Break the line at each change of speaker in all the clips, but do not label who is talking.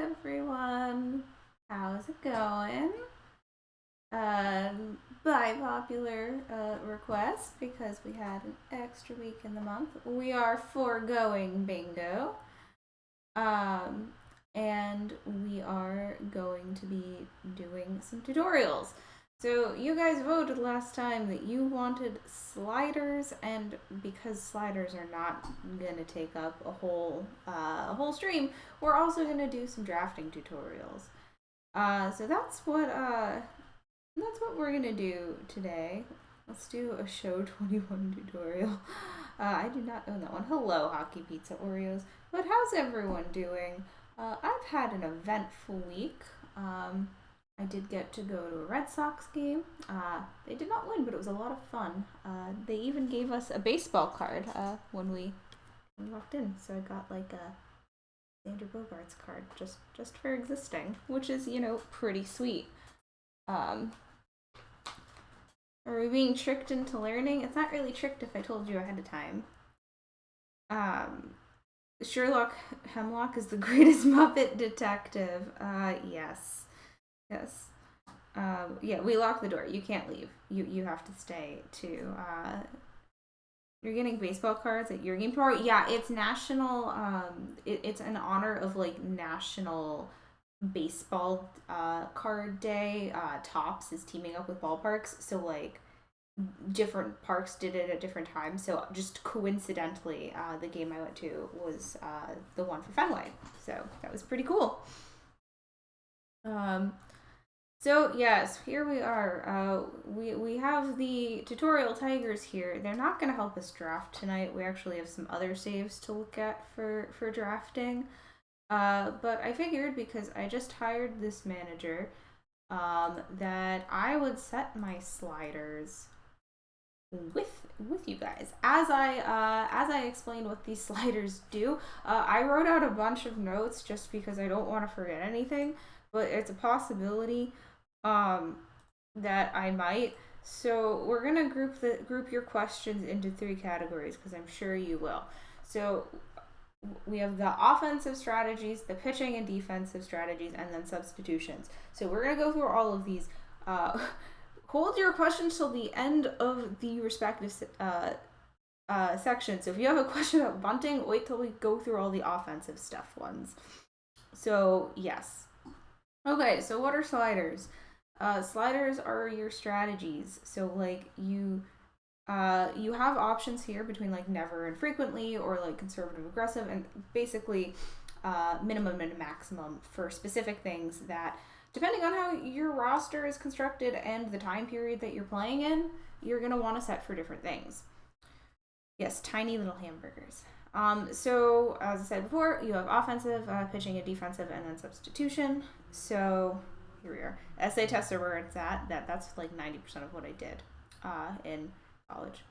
everyone. How's it going? By popular request, because we had an extra week in the month, we are foregoing bingo. And we are going to be doing some tutorials. So you guys voted last time that you wanted sliders, and because sliders are not gonna take up a whole stream, we're also gonna do some drafting tutorials. So that's what we're gonna do today. Let's do a show 21 tutorial. I do not own that one. Hello, Hockey Pizza Oreos. But how's everyone doing? I've had an eventful week. I did get to go to a Red Sox game. They did not win, but it was a lot of fun. They even gave us a baseball card when we walked in, so I got like a Xander Bogaerts card just for existing, which is, you know, pretty sweet. Are we being tricked into learning? It's not really tricked if I told you ahead of time. Sherlock Hemlock is the greatest Muppet detective. Yes. Yeah, we locked the door. You can't leave. You have to stay too. You're getting baseball cards at your game tomorrow? Yeah, it's national. It's in honor of like National Baseball Card Day. Topps is teaming up with ballparks, so like different parks did it at different times. So just coincidentally, the game I went to was the one for Fenway. So that was pretty cool. So yes, here we are. We have the tutorial tigers here. They're not going to help us draft tonight. We actually have some other saves to look at for drafting. But I figured, because I just hired this manager, that I would set my sliders with you guys as I explain what these sliders do. I wrote out a bunch of notes just because I don't want to forget anything, but it's a possibility that I might. So we're gonna group your questions into 3 categories, because I'm sure you will. So we have the offensive strategies, the pitching and defensive strategies, and then substitutions. So we're gonna go through all of these. Hold your questions till the end of the respective section. So if you have a question about bunting, wait till we go through all the offensive stuff ones. So yes. Okay, so what are sliders? Sliders are your strategies. So like you have options here between like never and frequently, or like conservative, aggressive, and basically minimum and maximum for specific things that, depending on how your roster is constructed and the time period that you're playing in, you're going to want to set for different things. Yes, tiny little hamburgers. So as I said before, you have offensive, pitching, and defensive, and then substitution. So here we are. Essay tests are where it's at. That's like 90% of what I did in college.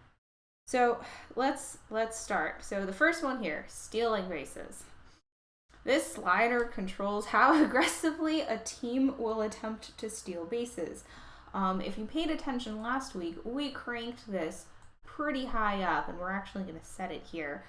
So let's start. So the first one here, stealing bases. This slider controls how aggressively a team will attempt to steal bases. If you paid attention last week, we cranked this pretty high up, and we're actually going to set it here.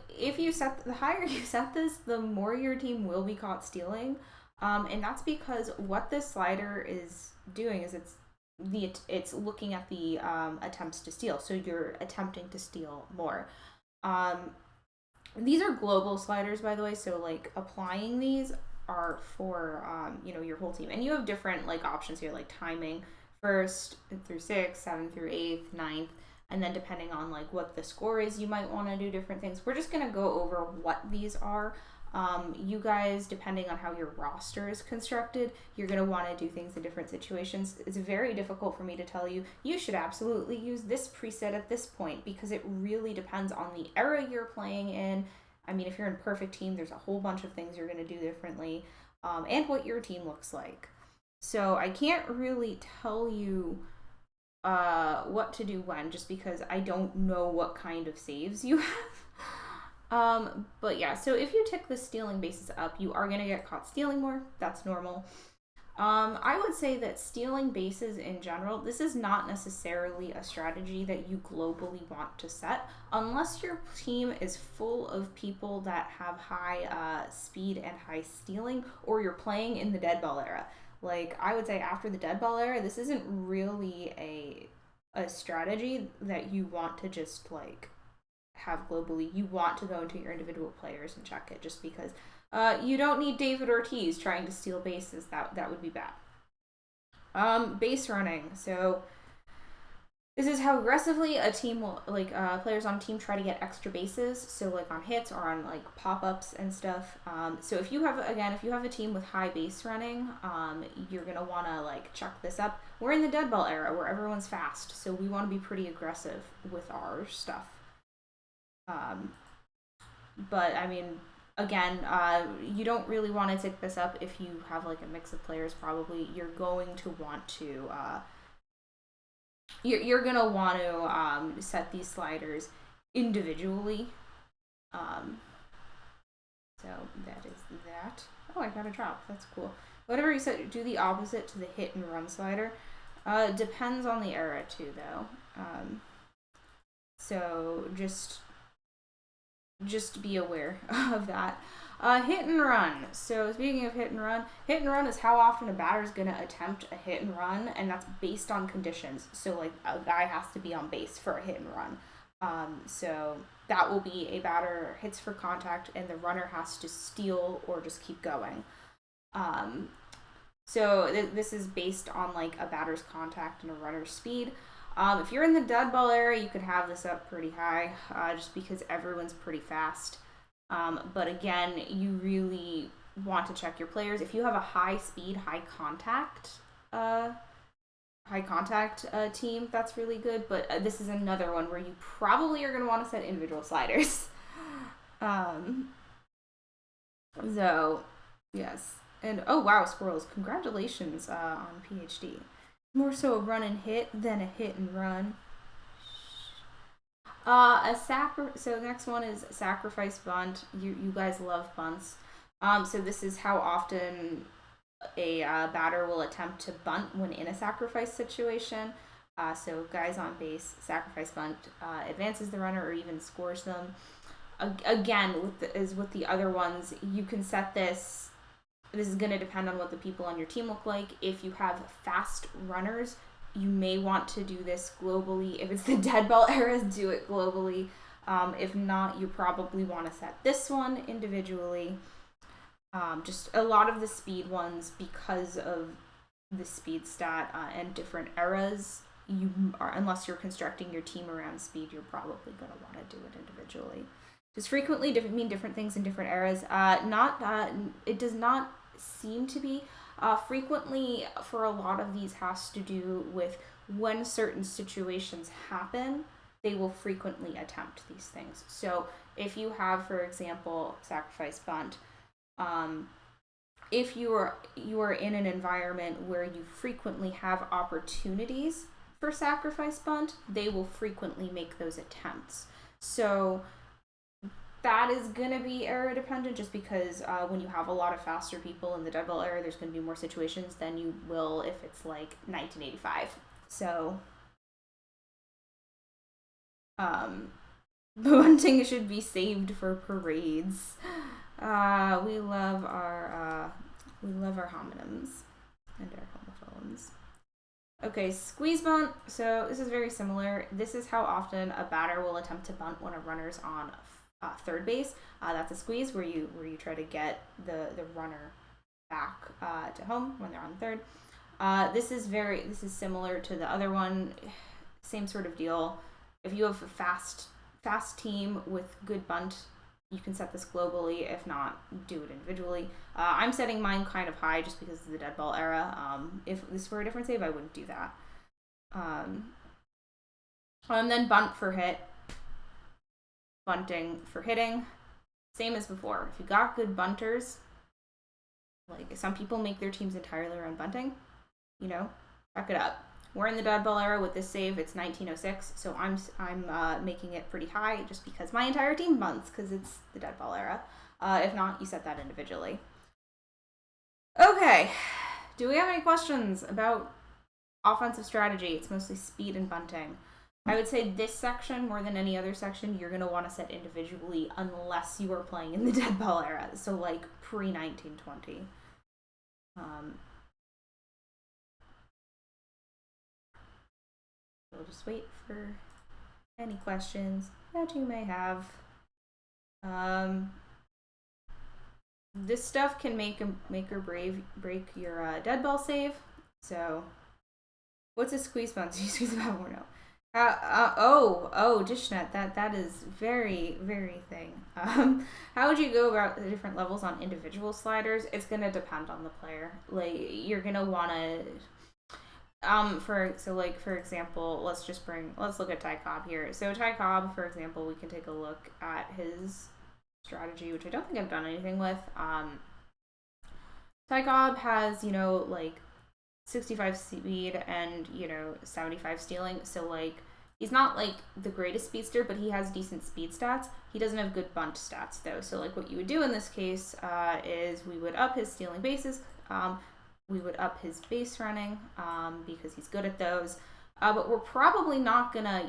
If you set, the higher you set this, the more your team will be caught stealing. And that's because what this slider is doing is it's looking at the attempts to steal. So you're attempting to steal more. These are global sliders, by the way. So like applying these are for your whole team, and you have different like options here, like timing 1st through 6th, 7th through 8th, 9th. And then depending on like what the score is, you might want to do different things. We're just going to go over what these are. You guys, depending on how your roster is constructed, you're going to want to do things in different situations. It's very difficult for me to tell you, you should absolutely use this preset at this point, because it really depends on the era you're playing in. I mean, if you're in Perfect Team, there's a whole bunch of things you're going to do differently, and what your team looks like. So I can't really tell you what to do when, just because I don't know what kind of saves you have. But yeah, so if you tick the stealing bases up, you are going to get caught stealing more. That's normal. I would say that stealing bases in general, this is not necessarily a strategy that you globally want to set unless your team is full of people that have high speed and high stealing, or you're playing in the dead ball era. Like, I would say after the dead ball era, this isn't really a strategy that you want to just like have globally. You want to go into your individual players and check it, just because you don't need David Ortiz trying to steal bases. That would be bad. Base running. So this is how aggressively a team will, like, players on a team try to get extra bases. So like on hits or on like pop-ups and stuff. So if you have a team with high base running, you're gonna want to like check this up. We're in the dead ball era where everyone's fast, so we want to be pretty aggressive with our stuff. But I mean, again, you don't really want to tick this up if you have like a mix of players. Probably you're going to want to you're gonna want to set these sliders individually. So that is that. Oh, I got a drop. That's cool. Whatever you said, do the opposite to the hit and run slider. Depends on the era too, though. So just be aware of that. Hit and run. So speaking of hit and run is how often a batter is going to attempt a hit and run, and that's based on conditions. So like a guy has to be on base for a hit and run. So that will be a batter hits for contact, and the runner has to steal or just keep going. So this is based on like a batter's contact and a runner's speed. If you're in the dead ball era, you could have this up pretty high, just because everyone's pretty fast. But again, you really want to check your players. If you have a high speed, high contact team, that's really good. But this is another one where you probably are going to want to set individual sliders. So, yes. And, oh wow, squirrels, congratulations on PhD. More so a run and hit than a hit and run. So the next one is sacrifice bunt. You guys love bunts. So this is how often a batter will attempt to bunt when in a sacrifice situation. So guys on base, sacrifice bunt, advances the runner or even scores them. Again, with the other ones, you can set this. This is going to depend on what the people on your team look like. If you have fast runners, you may want to do this globally. If it's the dead ball era, do it globally. If not, you probably want to set this one individually. Just a lot of the speed ones, because of the speed stat and different eras, unless you're constructing your team around speed, you're probably going to want to do it individually. Just frequently mean different things in different eras. It does not seem to be. Frequently, for a lot of these, has to do with when certain situations happen, they will frequently attempt these things. So if you have, for example, sacrifice bunt, if you are in an environment where you frequently have opportunities for sacrifice bunt, they will frequently make those attempts. So that is going to be era dependent, just because when you have a lot of faster people in the dead ball era, there's going to be more situations than you will if it's like 1985. So bunting should be saved for parades. We love our homonyms and our homophones. Okay, squeeze bunt. So this is very similar. This is how often a batter will attempt to bunt when a runner's on third base. That's a squeeze, where you try to get the runner back to home when they're on third. This is similar to the other one. Same sort of deal. If you have a fast team with good bunt, you can set this globally. If not, do it individually. I'm setting mine kind of high just because of the dead ball era. If this were a different save, I wouldn't do that. And then bunt for hit. Bunting for hitting. Same as before. If you got good bunters, like some people make their teams entirely around bunting, back it up. We're in the dead ball era with this save. It's 1906, so I'm making it pretty high just because my entire team bunts, because it's the dead ball era. If not, you set that individually. Okay, Do we have any questions about offensive strategy? It's mostly speed and bunting. I would say this section, more than any other section, you're going to want to set individually unless you are playing in the dead ball era. So, like, pre-1920. We'll just wait for any questions that you may have. This stuff can make or break your dead ball save. So, what's a squeeze bounce? You squeeze the ball more now. Dishnet. That is very, very thing. How would you go about the different levels on individual sliders? It's gonna depend on the player. Like, you're gonna wanna for example, let's look at Ty Cobb here. So Ty Cobb, for example, we can take a look at his strategy, which I don't think I've done anything with. Ty Cobb has, like 65 speed and, 75 stealing. So, like, he's not, like, the greatest speedster, but he has decent speed stats. He doesn't have good bunt stats, though. So, like, what you would do in this case is we would up his stealing bases. We would up his base running because he's good at those. But we're probably not going to,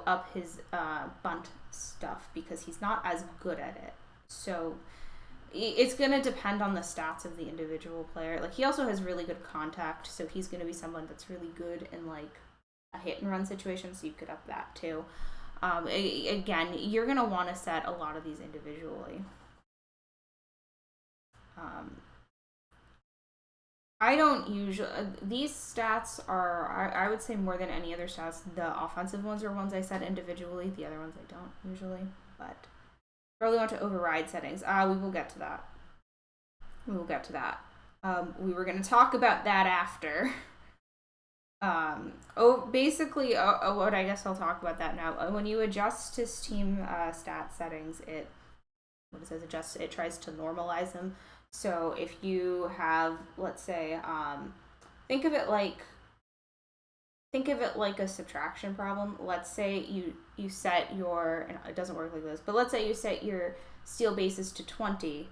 up his bunt stuff because he's not as good at it. So it's going to depend on the stats of the individual player. Like, he also has really good contact, so he's going to be someone that's really good in, like, a hit and run situation, so you could up that too. Again, you're going to want to set a lot of these individually. I don't usually, these stats are, I would say more than any other stats, the offensive ones are ones I set individually, the other ones I don't usually, but I really want to override settings. We will get to that. We were going to talk about that after. What I guess I'll talk about that now. When you adjust to Steam stat settings, it tries to normalize them. So if you have, let's say, think of it like a subtraction problem. Let's say you set your, and it doesn't work like this, but let's say you set your steal bases to 20,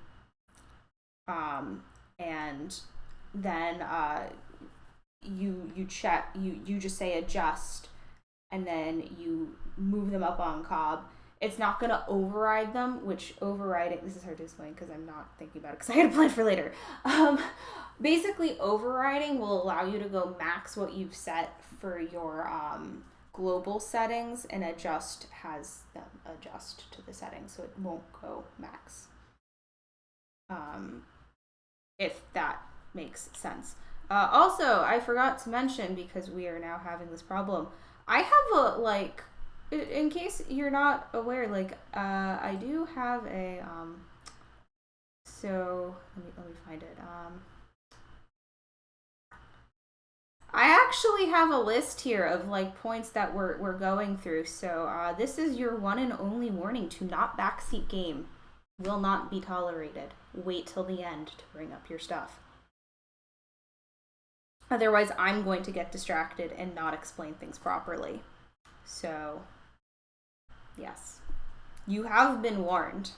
and then you just say adjust, and then you move them up on Cobb. It's not going to override them, which overriding, this is hard to explain because I'm not thinking about it because I had a plan for later. Basically, overriding will allow you to go max what you've set for your global settings, and adjust has them adjust to the settings, so it won't go max. If that makes sense. Also, I forgot to mention, because we are now having this problem, I have in case you're not aware, I do have a, so let me find it. I actually have a list here of, like, points that we're going through. So this is your one and only warning to not backseat game. Will not be tolerated. Wait till the end to bring up your stuff. Otherwise, I'm going to get distracted and not explain things properly. So, yes. You have been warned.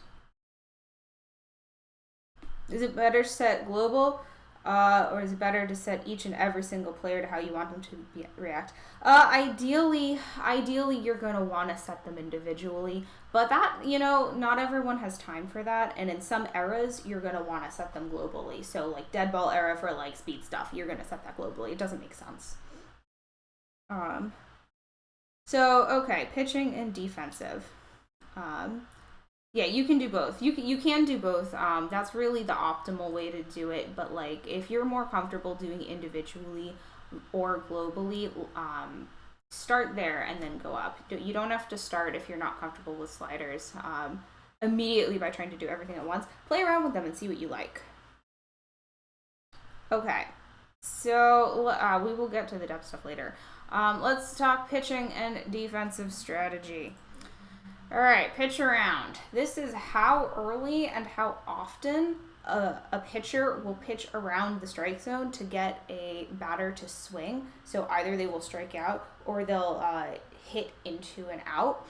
Is it better to set global, or is it better to set each and every single player to how you want them to react? Ideally, you're going to want to set them individually, but that, not everyone has time for that, and in some eras, you're going to want to set them globally. So, like, dead ball era for, like, speed stuff, you're going to set that globally. It doesn't make sense. So, okay, pitching and defensive. Yeah, you can do both. You can do both. That's really the optimal way to do it. But, like, if you're more comfortable doing individually or globally, start there and then go up. You don't have to start, if you're not comfortable with sliders, immediately by trying to do everything at once. Play around with them and see what you like. Okay, so we will get to the depth stuff later. Let's talk pitching and defensive strategy. All right, pitch around. This is how early and how often a pitcher will pitch around the strike zone to get a batter to swing. So either they will strike out or they'll hit into an out.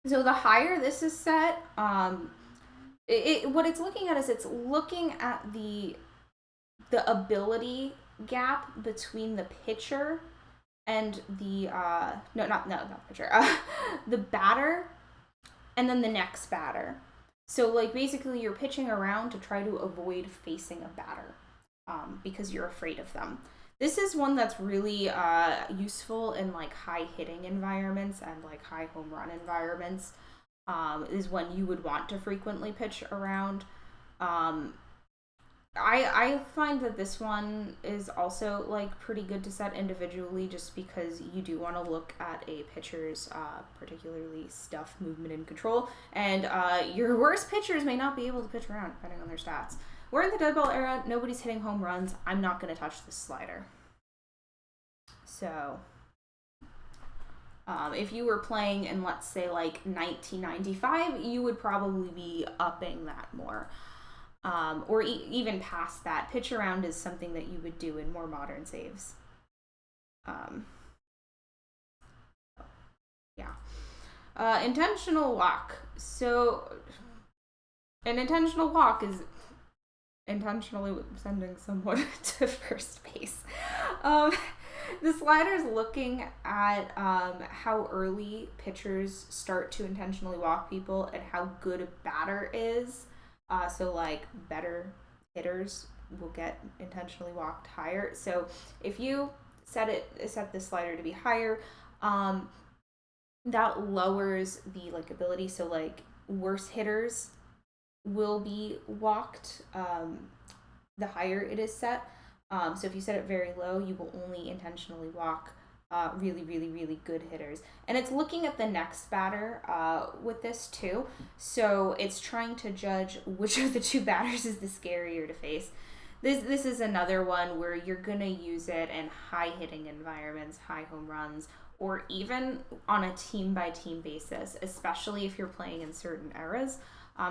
So the higher this is set, what it's looking at is it's looking at the the ability gap between the pitcher and the not pitcher, the batter, and then the next batter. So like basically you're pitching around to try to avoid facing a batter, because you're afraid of them. This is one that's really useful in like high hitting environments and like high home run environments. Is when you would want to frequently pitch around. I find that this one is also like pretty good to set individually, just because you do want to look at a pitcher's particularly stuff, movement, and control, and your worst pitchers may not be able to pitch around depending on their stats. We're in the dead ball era. Nobody's hitting home runs. I'm not going to touch this slider. So if you were playing in, let's say, like 1995, you would probably be upping that more. Or even past that. Pitch around is something that you would do in more modern saves. Intentional walk. So an intentional walk is intentionally sending someone to first base. The slider is looking at how early pitchers start to intentionally walk people and how good a batter is. So like better hitters will get intentionally walked higher. So if you set the slider to be higher, that lowers the like ability. So like worse hitters will be walked the higher it is set. So if you set it very low, you will only intentionally walk really, really, really good hitters. And it's looking at the next batter with this too. So it's trying to judge which of the two batters is the scarier to face. This is another one where you're going to use it in high hitting environments, high home runs, or even on a team by team basis, especially if you're playing in certain eras.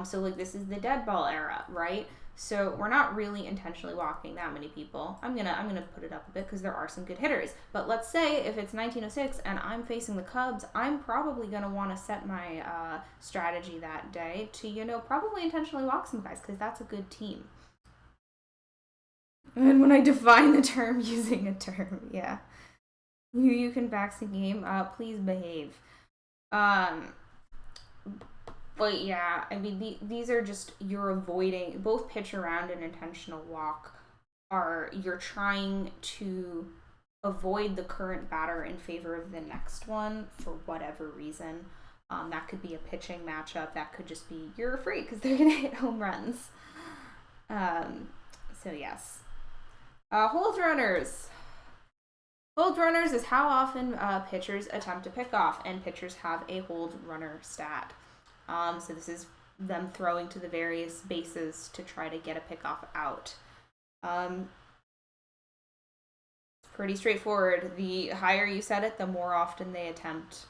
So like this is the dead ball era, right? So we're not really intentionally walking that many people. I'm gonna put it up a bit because there are some good hitters. But let's say if it's 1906 and I'm facing the Cubs, I'm probably gonna want to set my strategy that day to probably intentionally walk some guys because that's a good team. And when I define the term using a term, yeah, you can back the game. Please behave. But yeah, I mean, these are just, you're avoiding, both pitch around and intentional walk you're trying to avoid the current batter in favor of the next one for whatever reason. That could be a pitching matchup. That could just be you're afraid because they're going to hit home runs. So yes. Hold runners. Hold runners is how often pitchers attempt to pick off, and pitchers have a hold runner stat. So this is them throwing to the various bases to try to get a pickoff out. It's pretty straightforward. The higher you set it, the more often they attempt.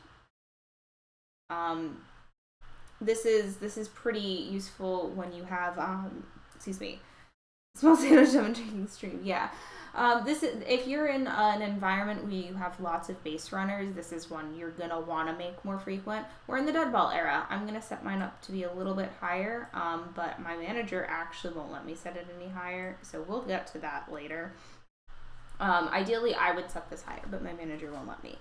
This is pretty useful when you have small sandwich drinking stream. Yeah. This is, if you're in an environment where you have lots of base runners, this is one you're gonna want to make more frequent. We're in the dead ball era. I'm gonna set mine up to be a little bit higher, but my manager actually won't let me set it any higher, so we'll get to that later. Ideally, I would set this higher, but my manager won't let me.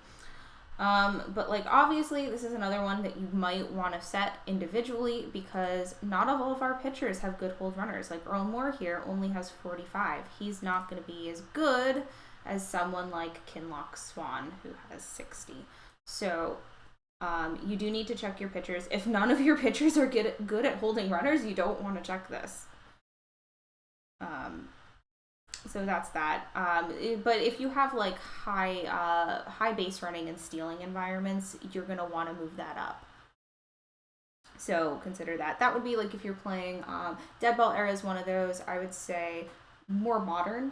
But like obviously this is another one that you might want to set individually because not all of our pitchers have good hold runners. Like Earl Moore here only has 45. He's not going to be as good as someone like Kinloch Swan who has 60. So you do need to check your pitchers. If none of your pitchers are good at holding runners, you don't want to check this. So that's that. But if you have like high base running and stealing environments, you're going to want to move that up. So consider that. That would be like if you're playing dead ball era is one of those. I would say more modern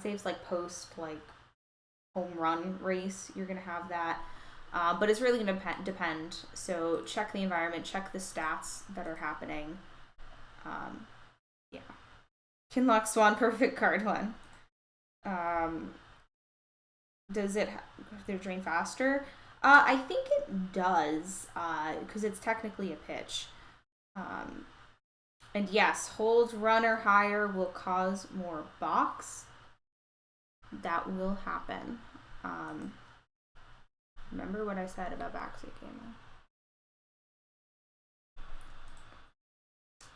saves like post like home run race. You're going to have that. But it's really going to depend. So check the environment, check the stats that are happening. Yeah. Kinloch Swan, perfect card one. Does it drain faster? I think it does, because it's technically a pitch. And yes, holds runner higher will cause more box. That will happen. Remember what I said about backseat camera.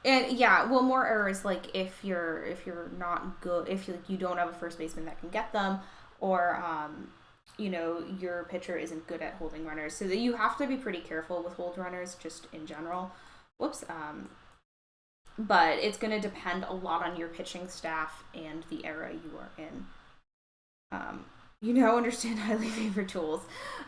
And yeah, well, more errors like if you're not good, if you don't have a first baseman that can get them, or you know, your pitcher isn't good at holding runners, so that you have to be pretty careful with hold runners just in general. Whoops. But it's going to depend a lot on your pitching staff and the era you are in. You now understand highly favored tools.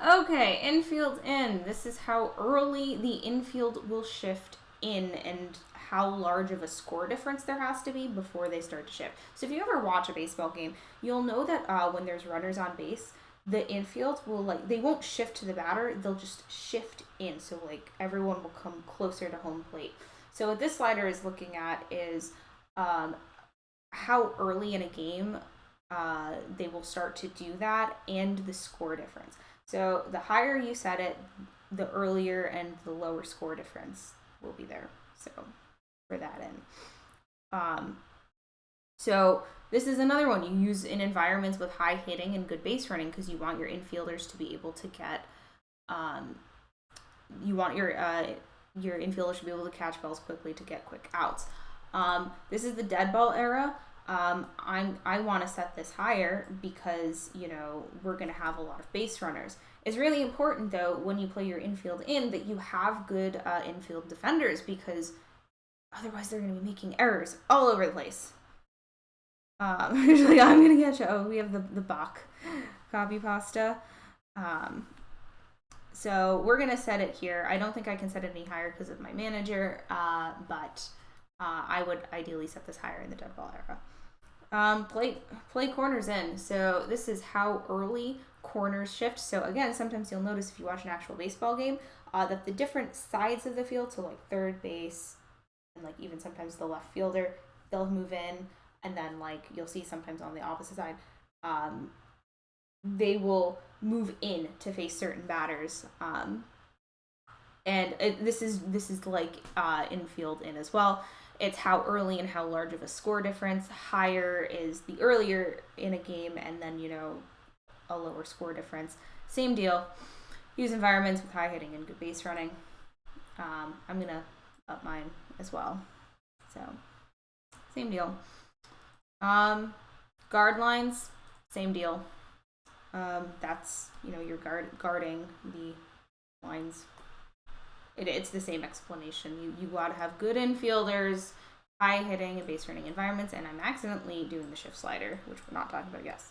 Okay, infield in. This is how early the infield will shift in and how large of a score difference there has to be before they start to shift. So if you ever watch a baseball game, you'll know that when there's runners on base, the infield will, like, they won't shift to the batter, they'll just shift in. So, like, everyone will come closer to home plate. So what this slider is looking at is how early in a game they will start to do that and the score difference. So the higher you set it, the earlier and the lower score difference will be there. So for that in. So this is another one you use in environments with high hitting and good base running because you want your infielders to be able to get, you want your infielders to be able to catch balls quickly to get quick outs. This is the dead ball era. I want to set this higher because, you know, we're going to have a lot of base runners. It's really important, though, when you play your infield in, that you have good infield defenders because otherwise they're going to be making errors all over the place. Like, I'm going to get you. Oh, we have the Bach copy pasta. So we're going to set it here. I don't think I can set it any higher because of my manager, but I would ideally set this higher in the dead ball era. Play corners in. So this is how early corners shift. So again, sometimes you'll notice if you watch an actual baseball game that the different sides of the field, so like third base and like even sometimes the left fielder, they'll move in, and then like you'll see sometimes on the opposite side, they will move in to face certain batters. And this is like infield in as well. It's how early and how large of a score difference. Higher is the earlier in a game, and then, you know, a lower score difference. Same deal. Use environments with high hitting and good base running. I'm going to up mine as well. So, same deal. Guard lines, same deal. That's, you know, you're guarding the lines. It's the same explanation. You got to have good infielders, high hitting, and base running environments. And I'm accidentally doing the shift slider, which we're not talking about. Yes.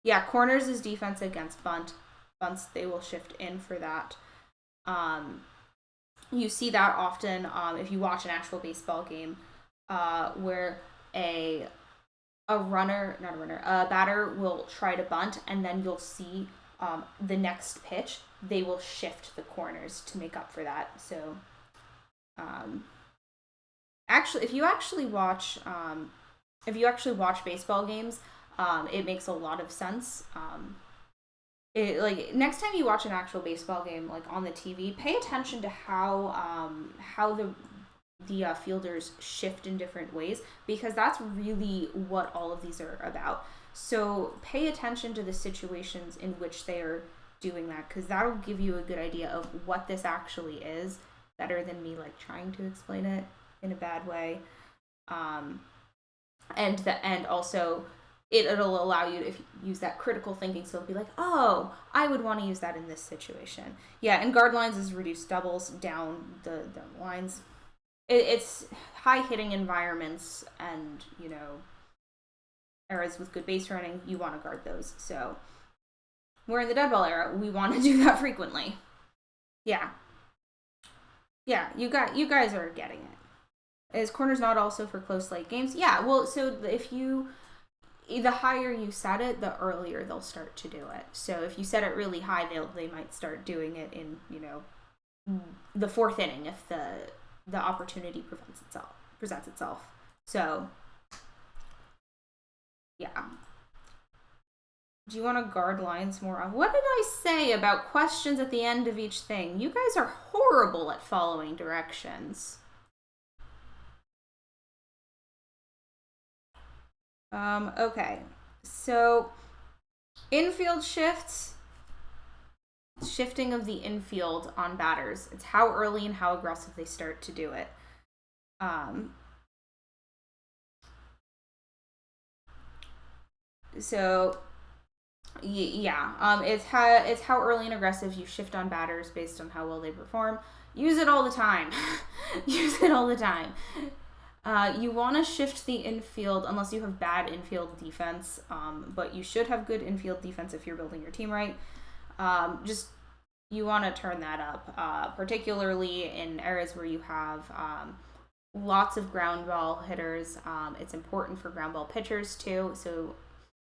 Yeah, corners is defense against bunt. Bunts, they will shift in for that. You see that often if you watch an actual baseball game where a batter will try to bunt, and then you'll see the next pitch, they will shift the corners to make up for that. So, actually, if you actually watch baseball games, it makes a lot of sense. Like next time you watch an actual baseball game, like on the TV, pay attention to how the fielders shift in different ways, because that's really what all of these are about. So pay attention to the situations in which they are doing that, because that'll give you a good idea of what this actually is, better than me like trying to explain it in a bad way. And also it'll allow you to, if you use that critical thinking, so it'll be like, oh, I would want to use that in this situation. Yeah, and guard lines is reduce doubles down the lines. It's high hitting environments, and, you know, eras with good base running, you want to guard those. So we're in the dead ball era, we want to do that frequently. Yeah, you guys are getting it. Is corners not also for close late games? Yeah, well, so if the higher you set it, the earlier they'll start to do it. So if you set it really high, they might start doing it in, you know, the fourth inning if the opportunity presents itself. So yeah. Do you want to guard lines more? What did I say about questions at the end of each thing? You guys are horrible at following directions. Okay, so infield shifts, shifting of the infield on batters. It's how early and how aggressive they start to do it. So yeah, it's how early and aggressive you shift on batters based on how well they perform. Use it all the time. Use it all the time. You want to shift the infield unless you have bad infield defense, but you should have good infield defense if you're building your team right. Just you want to turn that up, particularly in areas where you have lots of ground ball hitters. It's important for ground ball pitchers too. So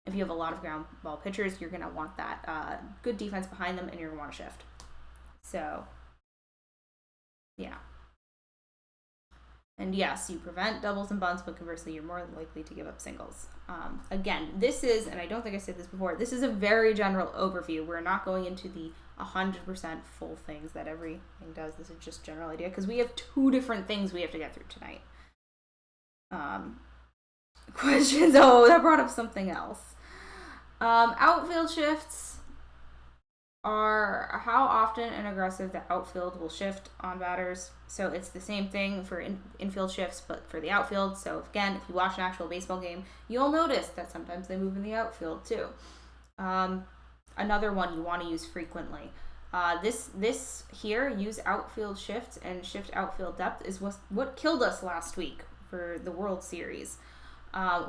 if you have a lot of ground ball pitchers, you're going to want that good defense behind them, and you're going to want to shift. So, yeah. And yes, you prevent doubles and bunts, but conversely, you're more likely to give up singles. Again, this is, and I don't think I said this before, this is a very general overview. We're not going into the 100% full things that everything does. This is just general idea, because we have 2 different things we have to get through tonight. Questions? Oh, that brought up something else. Outfield shifts are how often and aggressive the outfield will shift on batters. So it's the same thing for infield shifts, but for the outfield. So again, if you watch an actual baseball game, you'll notice that sometimes they move in the outfield too. Another one you want to use frequently. This here, use outfield shifts and shift outfield depth, is what killed us last week for the World Series.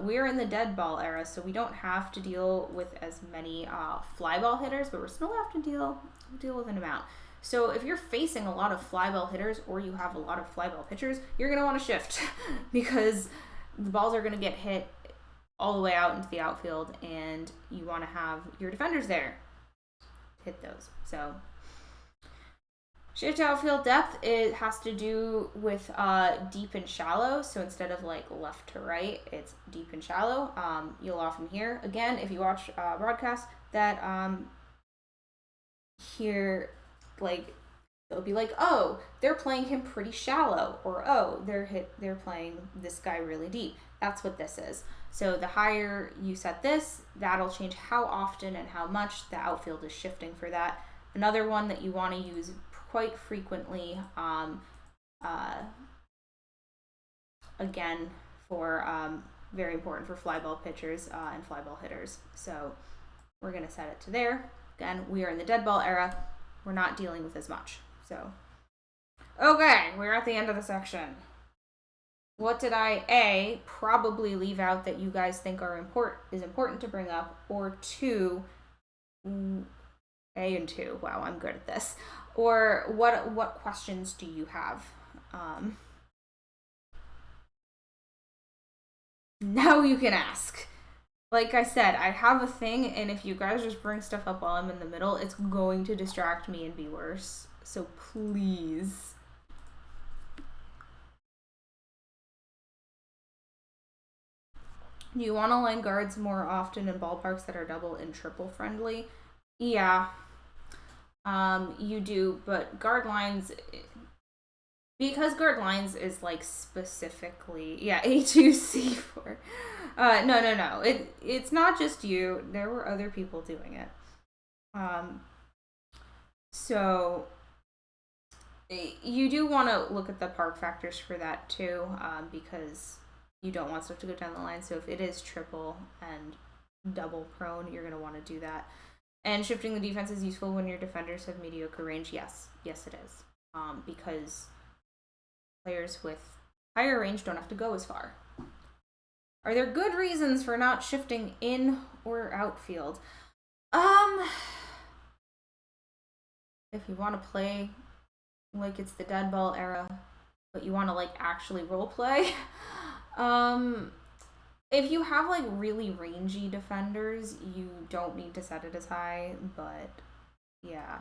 We're in the dead ball era, so we don't have to deal with as many fly ball hitters, but we're still have to deal with an amount. So if you're facing a lot of fly ball hitters, or you have a lot of fly ball pitchers, you're going to want to shift because the balls are going to get hit all the way out into the outfield, and you want to have your defenders there to hit those. So shift outfield depth, it has to do with deep and shallow. So instead of like left to right, it's deep and shallow. You'll often hear, again, if you watch broadcasts, that hear like they'll be like, oh, they're playing him pretty shallow, or oh, they're playing this guy really deep. That's what this is. So the higher you set this, that'll change how often and how much the outfield is shifting for that. Another one that you want to use quite frequently, again, for very important for fly ball pitchers and fly ball hitters. So we're going to set it to there. Again, we are in the dead ball era. We're not dealing with as much. So, okay, we're at the end of the section. What did I, probably leave out that you guys think is important to bring up, or 2, A and 2, wow, I'm good at this. Or what questions do you have? Now you can ask. Like I said, I have a thing, and if you guys just bring stuff up while I'm in the middle, it's going to distract me and be worse. So please. Do you want to line guards more often in ballparks that are double and triple friendly? Yeah. You do, but guard lines, because guard lines is like specifically, A2C4. No. It's not just you. There were other people doing it. So you do want to look at the park factors for that too, because you don't want stuff to go down the line. So if it is triple and double prone, you're going to want to do that. And shifting the defense is useful when your defenders have mediocre range. Yes, it is. Because players with higher range don't have to go as far. Are there good reasons for not shifting in or outfield? If you want to play like it's the dead ball era, but you want to like actually role play, if you have like really rangy defenders, you don't need to set it as high, but yeah.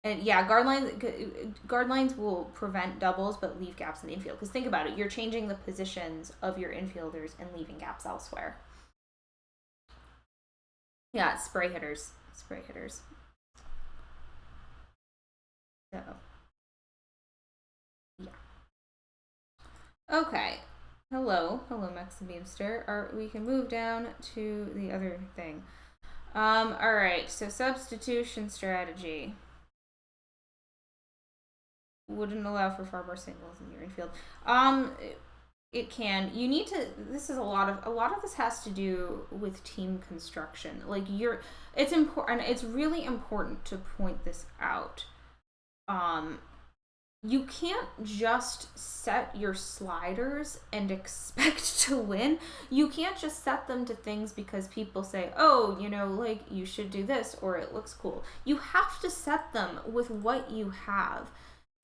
And yeah, guard lines will prevent doubles but leave gaps in the infield. Because think about it, you're changing the positions of your infielders and leaving gaps elsewhere. Yeah, spray hitters. So, yeah. Okay. Hello, Mexabeamster. We can move down to the other thing. Alright, so substitution strategy. Wouldn't allow for far more singles in your infield. It can. You need to. This is a lot of this has to do with team construction. Like it's important. It's really important to point this out. You can't just set your sliders and expect to win. You can't just set them to things because people say, oh, like you should do this or it looks cool. You have to set them with what you have.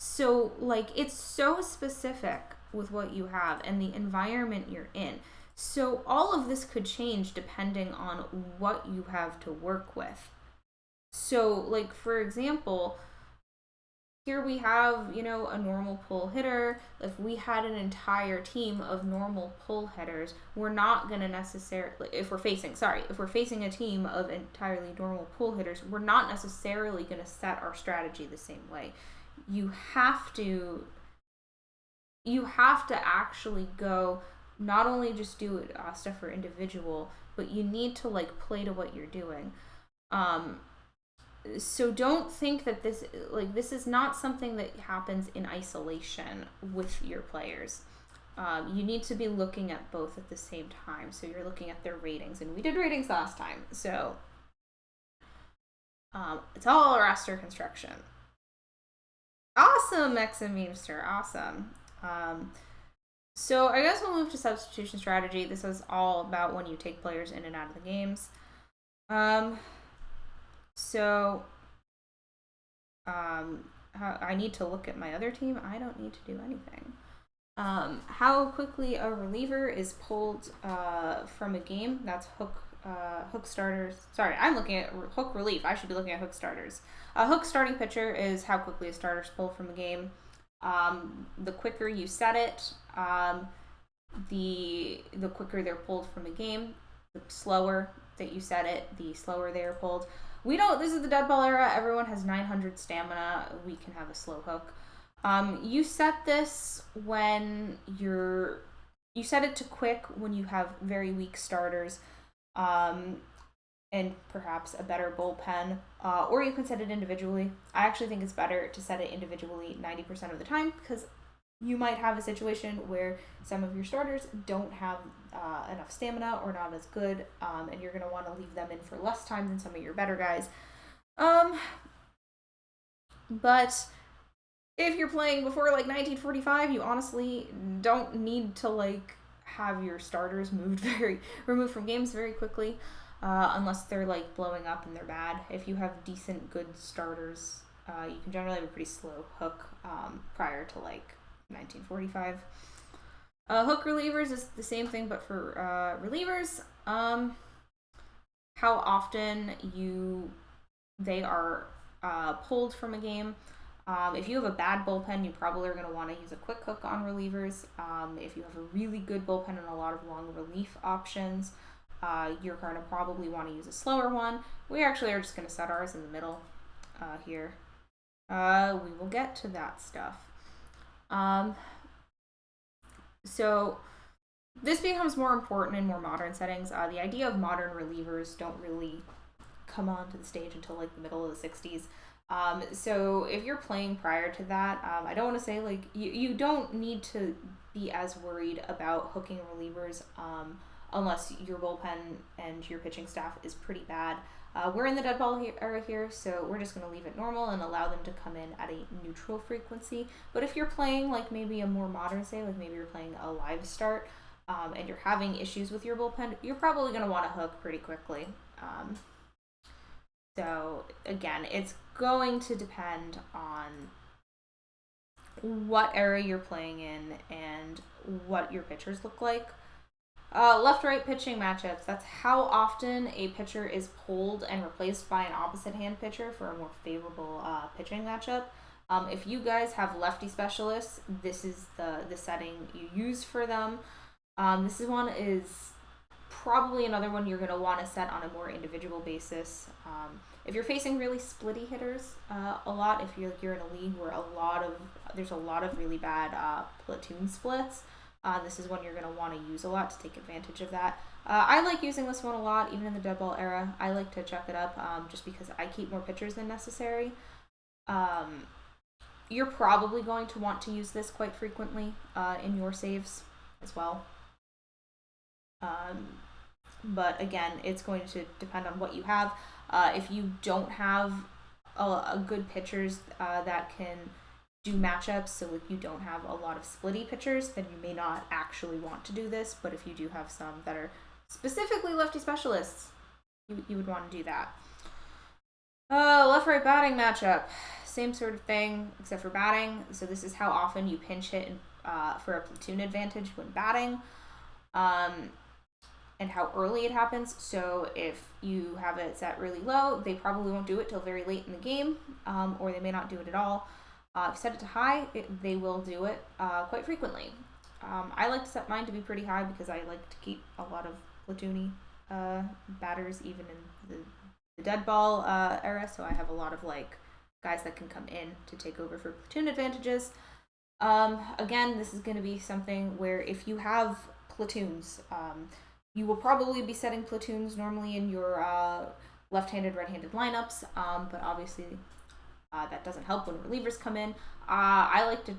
So, like, it's so specific with what you have and the environment you're in. So, all of this could change depending on what you have to work with. So, like, for example, here we have, a normal pull hitter. If we had an entire team of normal pull hitters, we're not going to necessarily, if we're facing a team of entirely normal pull hitters, we're not necessarily going to set our strategy the same way. You have to actually go, not only just do stuff for individual, but you need to like play to what you're doing. So don't think that this is not something that happens in isolation with your players. You need to be looking at both at the same time. So you're looking at their ratings, and we did ratings last time. So it's all roster construction. Awesome, Mexamemester. Awesome. So I guess we'll move to substitution strategy. This is all about when you take players in and out of the games. I need to look at my other team. I don't need to do anything. How quickly a reliever is pulled from a game. That's hook starters. Sorry, I'm looking at hook relief. I should be looking at hook starters. A hook starting pitcher is how quickly a starter is pulled from a game. The quicker you set it, the quicker they're pulled from a game. The slower that you set it, the slower they are pulled. This is the dead ball era. Everyone has 900 stamina. We can have a slow hook. You set this when you set it to quick when you have very weak starters, and perhaps a better bullpen, or you can set it individually. I actually think it's better to set it individually 90% of the time, because you might have a situation where some of your starters don't have enough stamina or not as good, and you're going to want to leave them in for less time than some of your better guys. But if you're playing before like 1945, you honestly don't need to have your starters removed from games very quickly, unless they're blowing up and they're bad. If you have decent, good starters, you can generally have a pretty slow hook prior to 1945. Hook relievers is the same thing, but for relievers, how often they are pulled from a game. If you have a bad bullpen, you probably are going to want to use a quick hook on relievers. If you have a really good bullpen and a lot of long relief options, you're going to probably want to use a slower one. We actually are just going to set ours in the middle here. We will get to that stuff. So this becomes more important in more modern settings. The idea of modern relievers don't really come onto the stage until the middle of the 60s. So if you're playing prior to that, I don't want to say you don't need to be as worried about hooking relievers unless your bullpen and your pitching staff is pretty bad. We're in the dead ball era here, so we're just going to leave it normal and allow them to come in at a neutral frequency. But if you're playing maybe a more modern, maybe you're playing a live start, and you're having issues with your bullpen, you're probably going to want to hook pretty quickly. So again, it's going to depend on what era you're playing in and what your pitchers look like. Left-right pitching matchups. That's how often a pitcher is pulled and replaced by an opposite-hand pitcher for a more favorable pitching matchup. If you guys have lefty specialists, this is the setting you use for them. This one is probably another one you're going to want to set on a more individual basis. If you're facing really splitty hitters a lot, if you're in a league where there's a lot of really bad platoon splits, This is one you're going to want to use a lot to take advantage of that. I like using this one a lot, even in the dead ball era. I like to chuck it up just because I keep more pitchers than necessary. You're probably going to want to use this quite frequently in your saves as well. But again, it's going to depend on what you have. If you don't have a good pitchers that can do matchups, so if you don't have a lot of splitty pitchers, then you may not actually want to do this. But if you do have some that are specifically lefty specialists, you would want to do that. Left-right batting matchup. Same sort of thing, except for batting. So this is how often you pinch hit for a platoon advantage when batting. And how early it happens. So if you have it set really low, they probably won't do it till very late in the game, or they may not do it at all. If you set it to high, they will do it quite frequently. I like to set mine to be pretty high because I like to keep a lot of platoony batters, even in the dead ball era. So I have a lot of guys that can come in to take over for platoon advantages. Again, this is going to be something where if you have platoons, you will probably be setting platoons normally in your left-handed, right-handed lineups, but obviously that doesn't help when relievers come in. I like to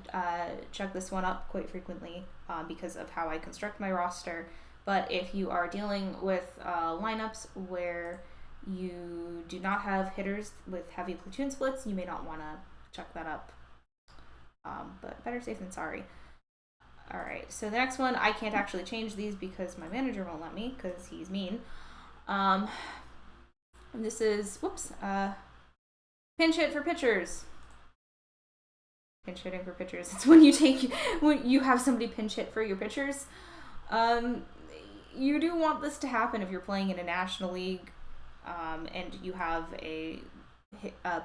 check this one up quite frequently because of how I construct my roster, but if you are dealing with lineups where you do not have hitters with heavy platoon splits, you may not want to check that up, but better safe than sorry. Alright, so the next one, I can't actually change these because my manager won't let me because he's mean. And this is, pinch hit for pitchers. Pinch hitting for pitchers. It's when you have somebody pinch hit for your pitchers. You do want this to happen if you're playing in a national league and you have a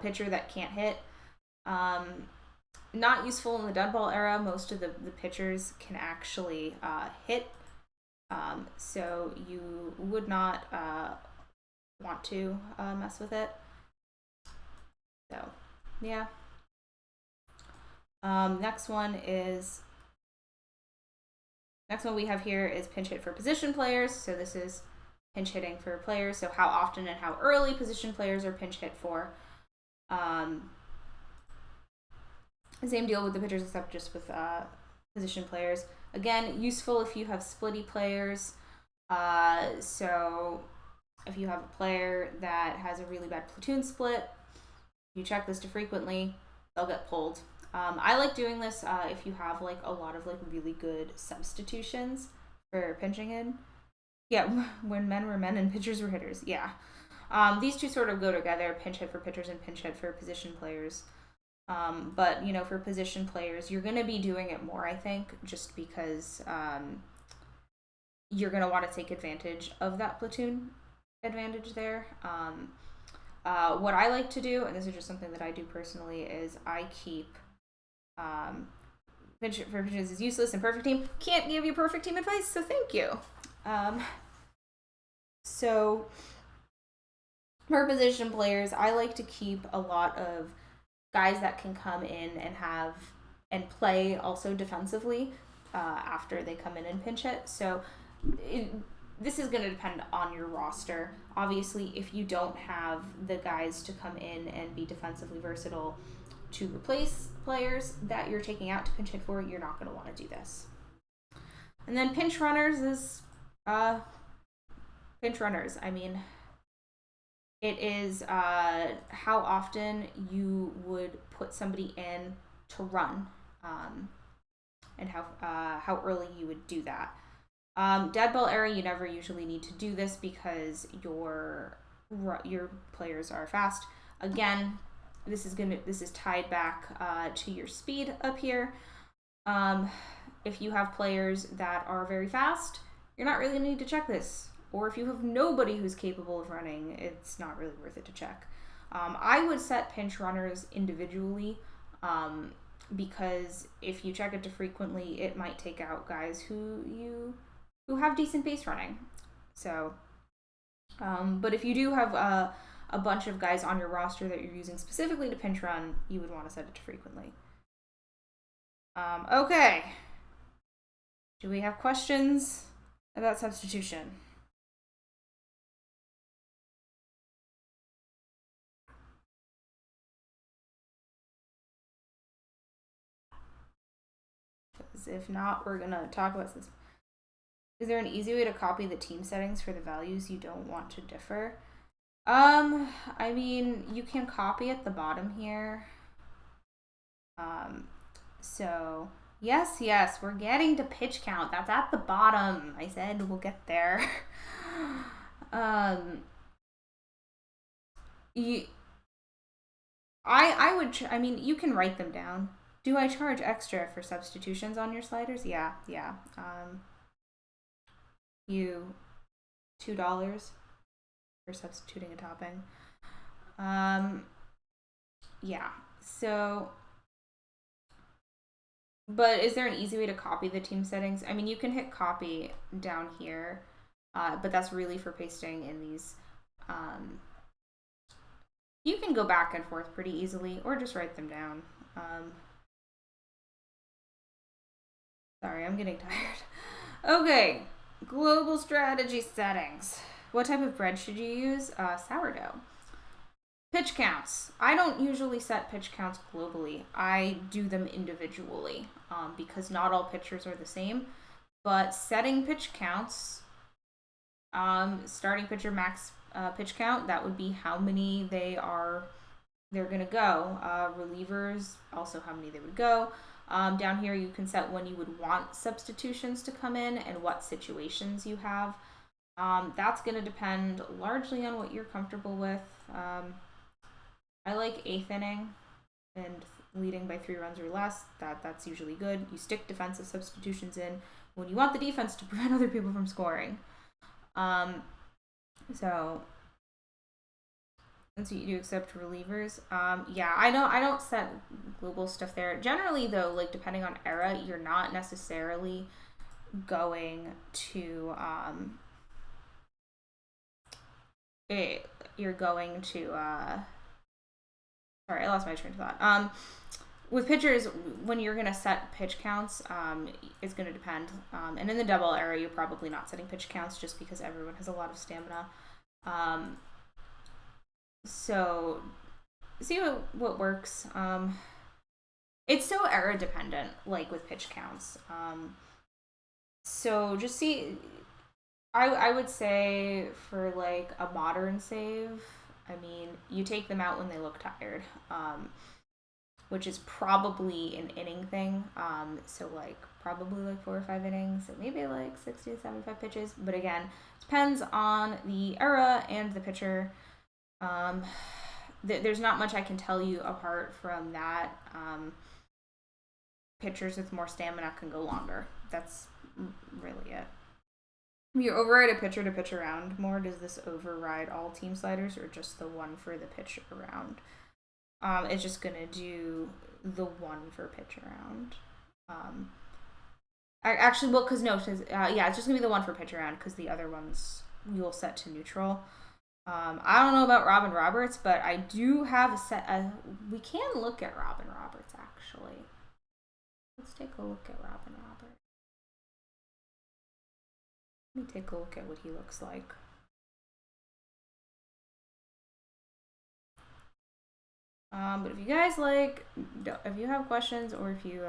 pitcher that can't hit. Not useful in the dead ball era. Most of the pitchers can actually hit, so you would not want to mess with it. So, yeah. Next one we have here is pinch hit for position players. So this is pinch hitting for players. So how often and how early position players are pinch hit for. Same deal with the pitchers, except just with position players. Again, useful if you have splitty players. So if you have a player that has a really bad platoon split, you check this to frequently, they'll get pulled. I like doing this if you have a lot of really good substitutions for pinching in. Yeah, when men were men and pitchers were hitters. Yeah. These two sort of go together, pinch hit for pitchers and pinch hit for position players. But, for position players, you're going to be doing it more, I think, just because you're going to want to take advantage of that platoon advantage there. What I like to do, and this is just something that I do personally, is I keep pinch for pitchers is useless and perfect team. Can't give you perfect team advice, so thank you. So for position players, I like to keep a lot of guys that can come in and play also defensively after they come in and pinch hit. So this is going to depend on your roster. Obviously, if you don't have the guys to come in and be defensively versatile to replace players that you're taking out to pinch hit for, you're not going to want to do this. And then pinch runners is pinch runners. I mean, it is how often you would put somebody in to run, and how early you would do that. Dead ball era, you never usually need to do this because your players are fast. Again, this is tied back to your speed up here. If you have players that are very fast, you're not really going to need to check this. Or if you have nobody who's capable of running, it's not really worth it to check. I would set pinch runners individually because if you check it too frequently, it might take out guys who have decent base running. So, but if you do have a bunch of guys on your roster that you're using specifically to pinch run, you would want to set it too frequently. Okay. Do we have questions about substitution? Because if not, we're gonna talk about this. Is there an easy way to copy the team settings for the values you don't want to differ? I mean, you can copy at the bottom here. So yes, we're getting to pitch count. That's at the bottom. I said we'll get there. I mean, you can write them down. Do I charge extra for substitutions on your sliders? Yeah. You $2 for substituting a topping. Yeah. So, but is there an easy way to copy the team settings? I mean, you can hit copy down here, but that's really for pasting in these. You can go back and forth pretty easily, or just write them down. Sorry, I'm getting tired. Okay, global strategy settings. What type of bread should you use? Sourdough. Pitch counts. I don't usually set pitch counts globally. I do them individually because not all pitchers are the same. But setting pitch counts, starting pitcher max pitch count, that would be how many they're going to go. Relievers, also how many they would go. Down here, you can set when you would want substitutions to come in and what situations you have. That's going to depend largely on what you're comfortable with. I like 8th inning and leading by 3 runs or less. That's usually good. You stick defensive substitutions in when you want the defense to prevent other people from scoring. So let's see, you do accept relievers. Yeah, I don't set global stuff there. Generally, though, like depending on era, you're not necessarily going to sorry, I lost my train of thought. With pitchers, when you're going to set pitch counts, it's going to depend. And in the double era, you're probably not setting pitch counts just because everyone has a lot of stamina. So see what works. It's so era dependent, like with pitch counts. So just see, I would say for like a modern save, I mean, you take them out when they look tired, which is probably an inning thing. So like probably like 4 or 5 innings, so maybe like 60 to 75 pitches. But again, depends on the era and the pitcher. There's not much I can tell you apart from that. Pitchers with more stamina can go longer. That's really it. You override a pitcher to pitch around more. Does this override all team sliders or just the one for the pitch around? It's just gonna do the one for pitch around. Actually, well, yeah, it's just gonna be the one for pitch around because the other ones you'll set to neutral. I don't know about Robin Roberts, but I do have a set. We can look at Robin Roberts actually. Let's take a look at Robin Roberts. Let me take a look at what he looks like. But if you guys if you have questions, or if you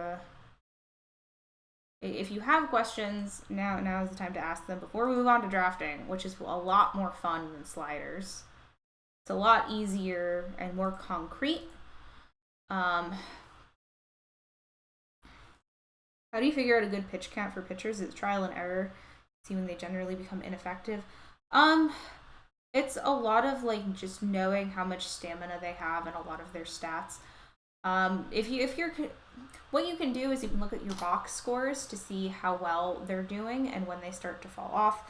have questions, now is the time to ask them before we move on to drafting, which is a lot more fun than sliders. It's a lot easier and more concrete. How do you figure out a good pitch count for pitchers? Is it trial and error? See when they generally become ineffective. It's a lot of like just knowing how much stamina they have and a lot of their stats. What you can do is you can look at your box scores to see how well they're doing and when they start to fall off.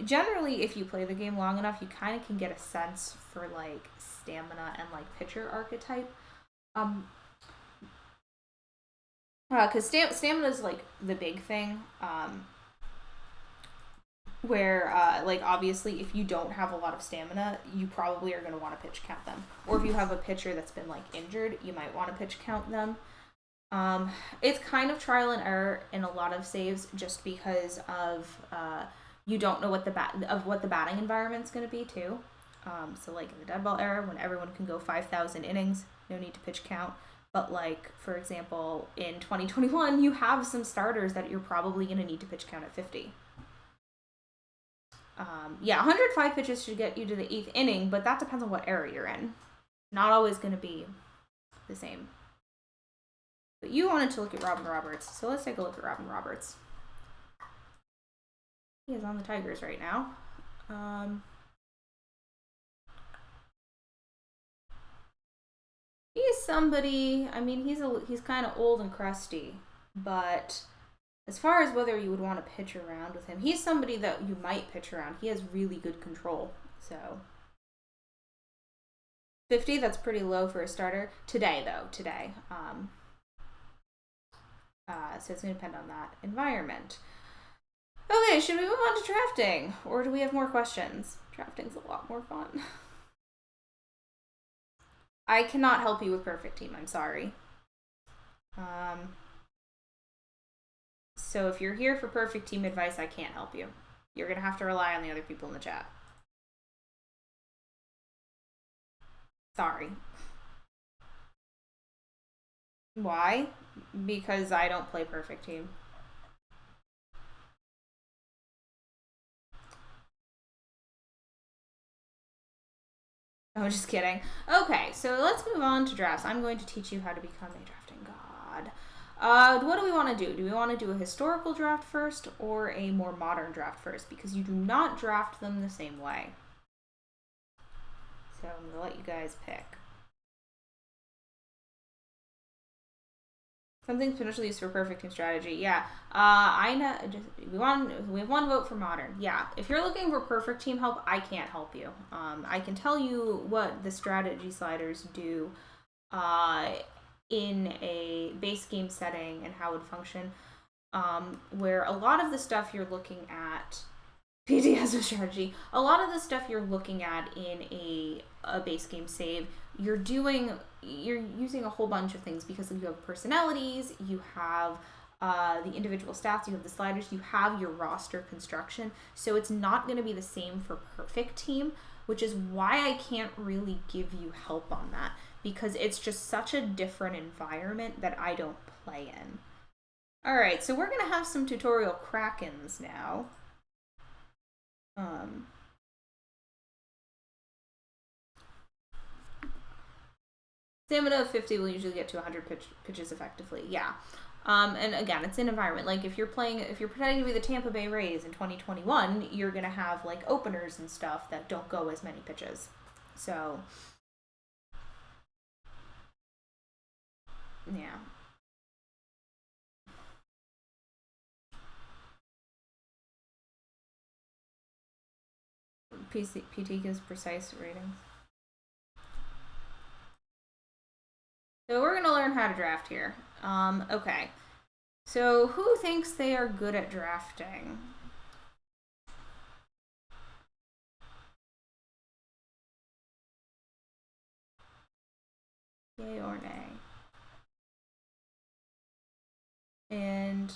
Generally, if you play the game long enough, you kind of can get a sense for like stamina and like pitcher archetype. Because stamina is like the big thing. Where like obviously if you don't have a lot of stamina, you probably are going to want to pitch count them. Or if you have a pitcher that's been like injured, you might want to pitch count them. It's kind of trial and error in a lot of saves just because of you don't know what the batting environment's going to be too. So like in the dead ball era, when everyone can go 5,000 innings, no need to pitch count. But like for example, in 2021, you have some starters that you're probably going to need to pitch count at 50. Yeah, 105 pitches should get you to the 8th inning, but that depends on what era you're in. Not always going to be the same. But you wanted to look at Robin Roberts, so let's take a look at Robin Roberts. He is on the Tigers right now. He's somebody, I mean, he's kind of old and crusty, but as far as whether you would want to pitch around with him, he's somebody that you might pitch around. He has really good control, so 50, that's pretty low for a starter. Today. So it's going to depend on that environment. Okay, should we move on to drafting? Or do we have more questions? Drafting's a lot more fun. I cannot help you with Perfect Team, I'm sorry. So if you're here for Perfect Team advice, I can't help you. You're going to have to rely on the other people in the chat. Sorry. Why? Because I don't play Perfect Team. Oh, just kidding. Okay, so let's move on to drafts. I'm going to teach you how to become a drafting god. What do we want to do? Do we want to do a historical draft first or a more modern draft first? Because you do not draft them the same way. So I'm going to let you guys pick. Something potentially used for Perfect Team Strategy. Yeah, I know. We have one vote for modern. Yeah, if you're looking for Perfect Team help, I can't help you. I can tell you what the strategy sliders do in a base game setting and how it would function. Where a lot of the stuff you're looking at, PTS strategy, a lot of the stuff you're looking at in a base game save, you're using a whole bunch of things because you have personalities, you have the individual stats, you have the sliders, you have your roster construction. So it's not going to be the same for Perfect Team, which is why I can't really give you help on that, because it's just such a different environment that I don't play in. All right, so we're going to have some tutorial Krakens now. Stamina of 50 will usually get to 100 pitches effectively. Yeah. And again, it's an environment. Like if you're pretending to be the Tampa Bay Rays in 2021, you're gonna have like openers and stuff that don't go as many pitches. So yeah. PT gives precise ratings. So we're gonna learn how to draft here. Okay. So who thinks they are good at drafting? Yay or nay? And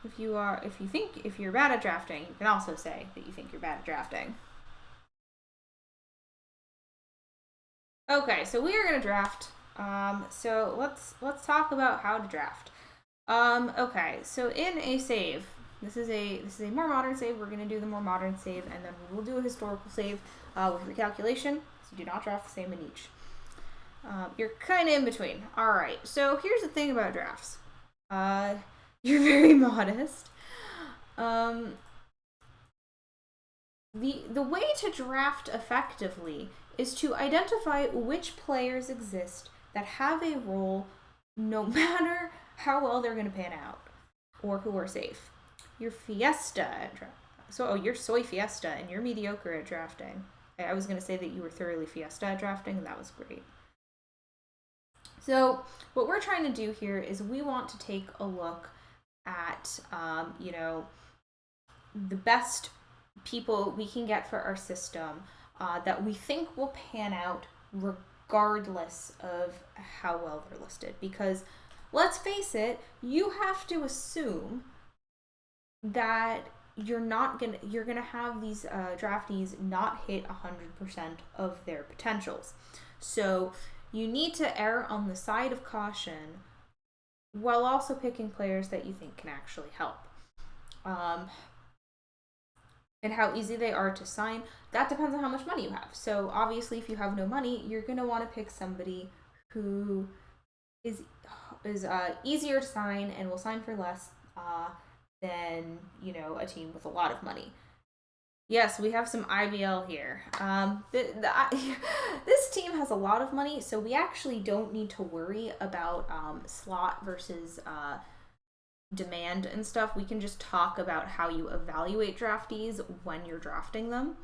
if you're bad at drafting, you can also say that you think you're bad at drafting. Okay, so we are going to draft. So let's talk about how to draft. Okay, so in a save, this is a more modern save. We're going to do the more modern save, and then we'll do a historical save with recalculation. So you do not draft the same in each. You're kind of in between. All right, so here's the thing about drafts. You're very modest. The way to draft effectively is to identify which players exist that have a role no matter how well they're going to pan out or who are safe. You're fiesta at you're soy fiesta and you're mediocre at drafting. I was going to say that you were thoroughly fiesta at drafting, and that was great. So what we're trying to do here is we want to take a look at, the best people we can get for our system that we think will pan out regardless of how well they're listed. Because let's face it, you have to assume that you're gonna have these draftees not hit 100% of their potentials. So you need to err on the side of caution while also picking players that you think can actually help. And how easy they are to sign, that depends on how much money you have. So obviously, if you have no money, you're going to want to pick somebody who is easier to sign and will sign for less than, you know, a team with a lot of money. Yes, we have some IBL here. This team has a lot of money, so we actually don't need to worry about slot versus demand and stuff. We can just talk about how you evaluate draftees when you're drafting them.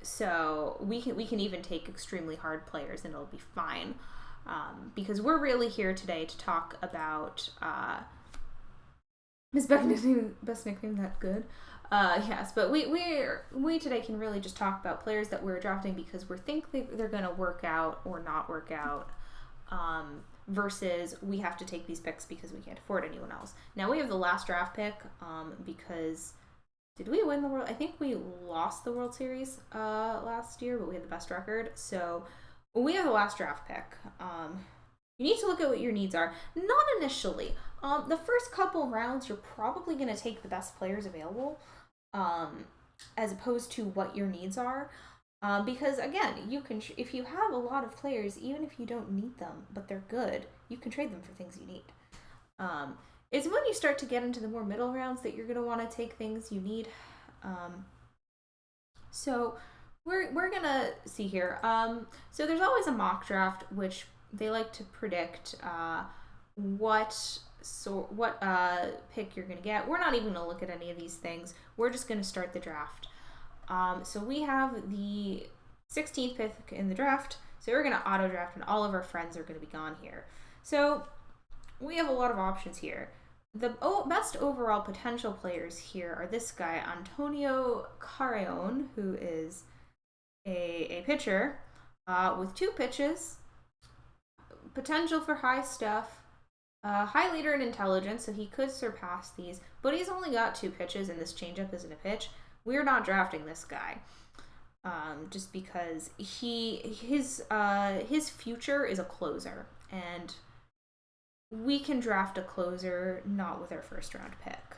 So we can even take extremely hard players and it'll be fine. Because we're really here today to talk about Miss best nickname that good. Yes, but we today can really just talk about players that we're drafting because we think they're going to work out or not work out, versus we have to take these picks because we can't afford anyone else. Now we have the last draft pick because did we win the World? I think we lost the World Series last year, but we had the best record. So we have the last draft pick. You need to look at what your needs are. Not initially. The first couple rounds, you're probably going to take the best players available, as opposed to what your needs are. Because again, you can if you have a lot of players, even if you don't need them, but they're good, you can trade them for things you need. It's when you start to get into the more middle rounds that you're going to want to take things you need. So we're going to see here. So there's always a mock draft, which they like to predict what pick you're going to get. We're not even going to look at any of these things. We're just going to start the draft. So we have the 16th pick in the draft. So we're going to auto draft, and all of our friends are going to be gone here. So we have a lot of options here. The best overall potential players here are this guy, Antonio Carreon, who is a pitcher with 2 pitches, potential for high stuff, high leader and intelligence, so he could surpass these, but he's only got 2 pitches, and this changeup isn't a pitch. We're not drafting this guy, just because his future is a closer, and we can draft a closer not with our first round pick.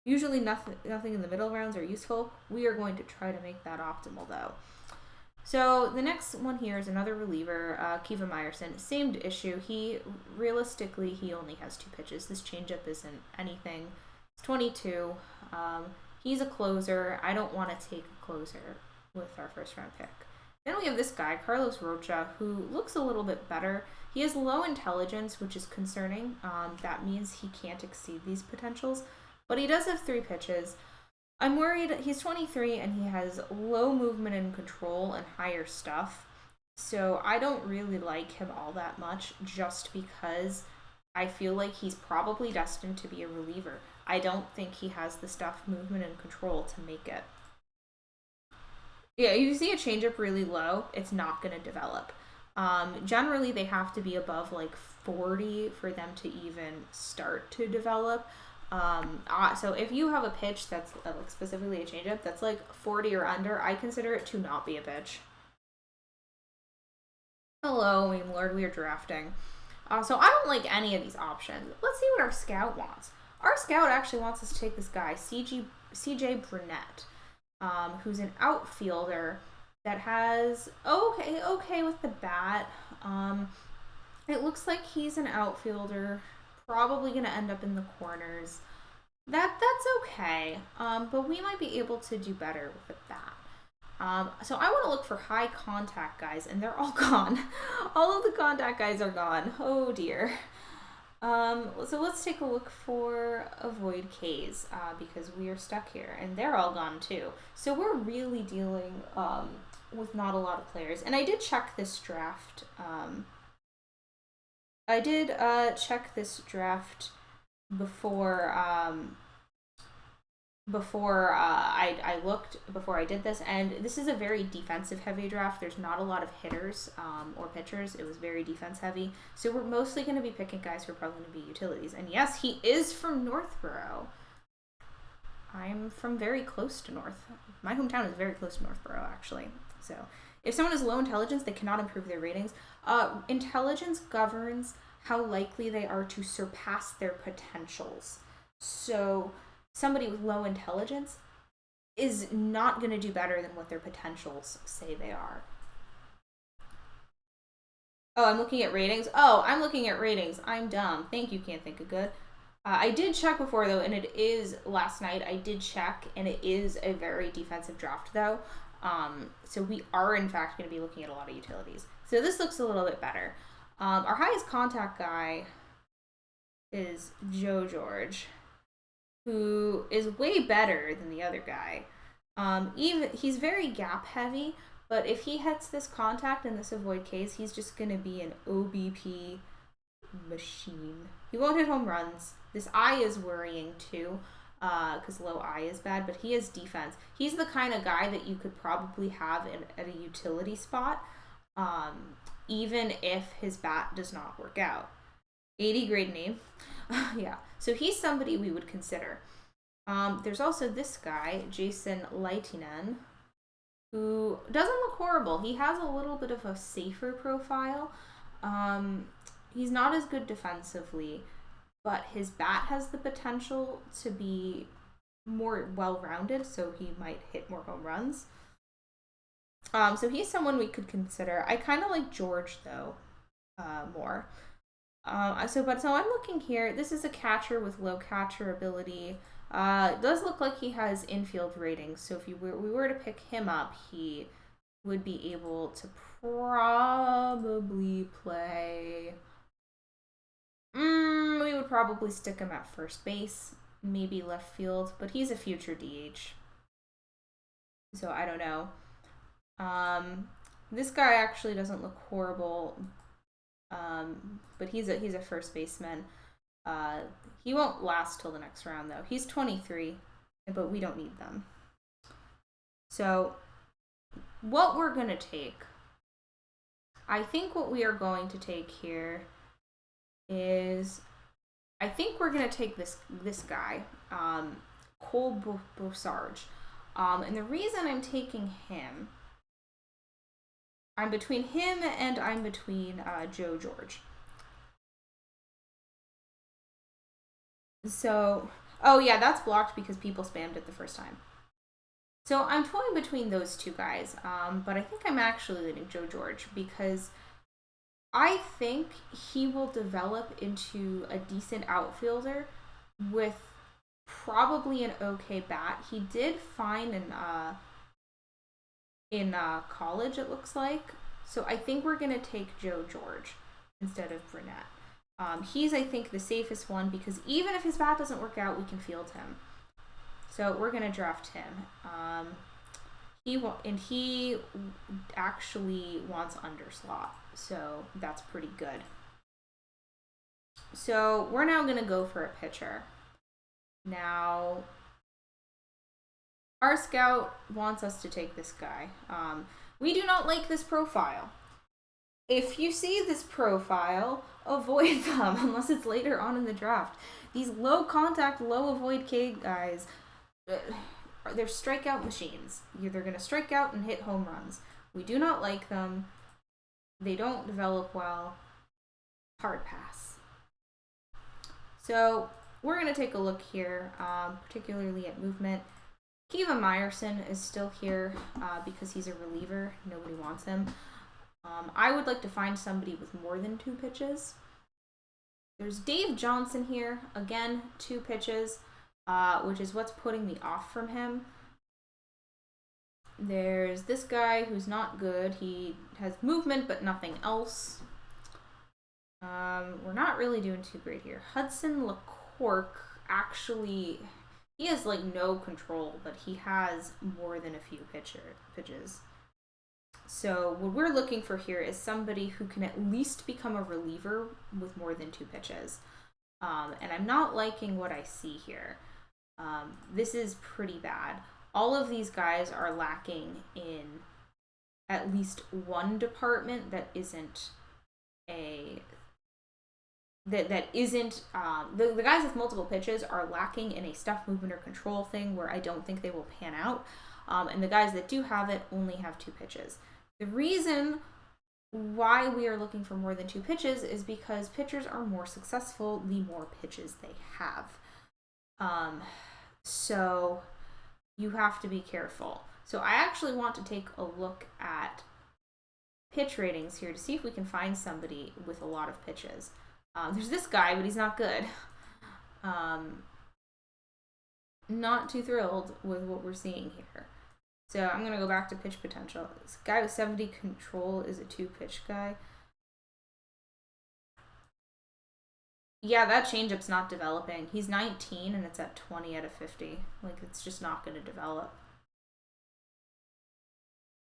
Usually nothing in the middle rounds are useful. We are going to try to make that optimal though. So the next one here is another reliever, Kiva Meyerson. Same issue. He only has 2 pitches. This changeup isn't anything. He's 22. He's a closer. I don't want to take a closer with our first round pick. Then we have this guy, Carlos Rocha, who looks a little bit better. He has low intelligence, which is concerning. That means he can't exceed these potentials. But he does have 3 pitches. I'm worried. He's 23 and he has low movement and control and higher stuff. So I don't really like him all that much just because I feel like he's probably destined to be a reliever. I don't think he has the stuff, movement, and control to make it. Yeah, if you see a changeup really low, it's not going to develop. Generally, they have to be above like 40 for them to even start to develop. So if you have a pitch that's like specifically a changeup that's like 40 or under, I consider it to not be a pitch. Hello, Meme Lord, we are drafting. So I don't like any of these options. Let's see what our scout wants. Our scout actually wants us to take this guy, CJ Brunette, who's an outfielder that has okay with the bat. It looks like he's an outfielder, probably going to end up in the corners. That's okay, but we might be able to do better with that. So I want to look for high contact guys, and they're all gone. All of the contact guys are gone. Oh dear. So let's take a look for avoid Ks, because we are stuck here, and they're all gone too. So we're really dealing with not a lot of players. And I did check this draft. I did check this draft before before I looked before I did this, and this is a very defensive heavy draft. There's not a lot of hitters or pitchers. It was very defense heavy, so we're mostly going to be picking guys who are probably going to be utilities. And yes, he is from Northborough. I'm from very close to North. My hometown is very close to Northborough, actually. So if someone is low intelligence, they cannot improve their ratings. Intelligence governs how likely they are to surpass their potentials. So somebody with low intelligence is not going to do better than what their potentials say they are. Oh, I'm looking at ratings. Oh, I'm looking at ratings. I'm dumb. Thank you, Can't Think of Good. I did check before, though, and it is last night. I did check, and it is a very defensive draft, though. So we are, in fact, going to be looking at a lot of utilities. So this looks a little bit better. Our highest contact guy is Joe George, who is way better than the other guy. He's very gap heavy, but if he hits this contact and this avoid Ks, he's just going to be an OBP machine. He won't hit home runs. This eye is worrying too, because low eye is bad, but he has defense. He's the kind of guy that you could probably have at a utility spot, even if his bat does not work out. 80 grade name. Yeah, so he's somebody we would consider. There's also this guy, Jason Leitinen, who doesn't look horrible. He has a little bit of a safer profile. He's not as good defensively, but his bat has the potential to be more well-rounded, so he might hit more home runs. So he's someone we could consider. I kind of like George, though, more. So I'm looking here. This is a catcher with low catcher ability. It does look like he has infield ratings, so if we were to pick him up, he would be able to probably play... we would probably stick him at first base, maybe left field, but he's a future DH. So I don't know. This guy actually doesn't look horrible, but he's a first baseman. He won't last till the next round, though. He's 23, but we don't need them. So what we're going to take, I think what we are going to take here is, I think we're going to take this guy, Cole Broussard. And the reason I'm taking him, I'm between him and I'm between Joe George. So, oh yeah, that's blocked because people spammed it the first time. So I'm toying between those two guys, but I think I'm actually leaning Joe George because I think he will develop into a decent outfielder with probably an okay bat. He did fine in college, it looks like. So I think we're going to take Joe George instead of Brunette. He's, I think, the safest one because even if his bat doesn't work out, we can field him. So we're going to draft him. He actually wants underslot, so that's pretty good. So we're now going to go for a pitcher. Now, our scout wants us to take this guy. We do not like this profile. If you see this profile, avoid them unless it's later on in the draft. These low contact, low avoid K guys, they're strikeout machines. They're going to strike out and hit home runs. We do not like them. They don't develop well. Hard pass. So we're going to take a look here, particularly at movement. Kiva Meyerson is still here because he's a reliever. Nobody wants him. I would like to find somebody with more than 2 pitches. There's Dave Johnson here. Again, 2 pitches, which is what's putting me off from him. There's this guy who's not good. He has movement, but nothing else. We're not really doing too great here. Hudson LeCourc, actually, he has like no control, but he has more than a few pitches. So what we're looking for here is somebody who can at least become a reliever with more than 2 pitches. And I'm not liking what I see here. This is pretty bad. All of these guys are lacking in at least one department that isn't a that isn't the guys with multiple pitches are lacking in a stuff movement or control thing where I don't think they will pan out, and the guys that do have it only have 2 pitches. The reason why we are looking for more than 2 pitches is because pitchers are more successful the more pitches they have. So you have to be careful. So I actually want to take a look at pitch ratings here to see if we can find somebody with a lot of pitches. There's this guy, but he's not good. Not too thrilled with what we're seeing here. So I'm going to go back to pitch potential. This guy with 70 control is a 2-pitch guy. Yeah, that changeup's not developing. He's 19 and it's at 20 out of 50. Like, it's just not going to develop.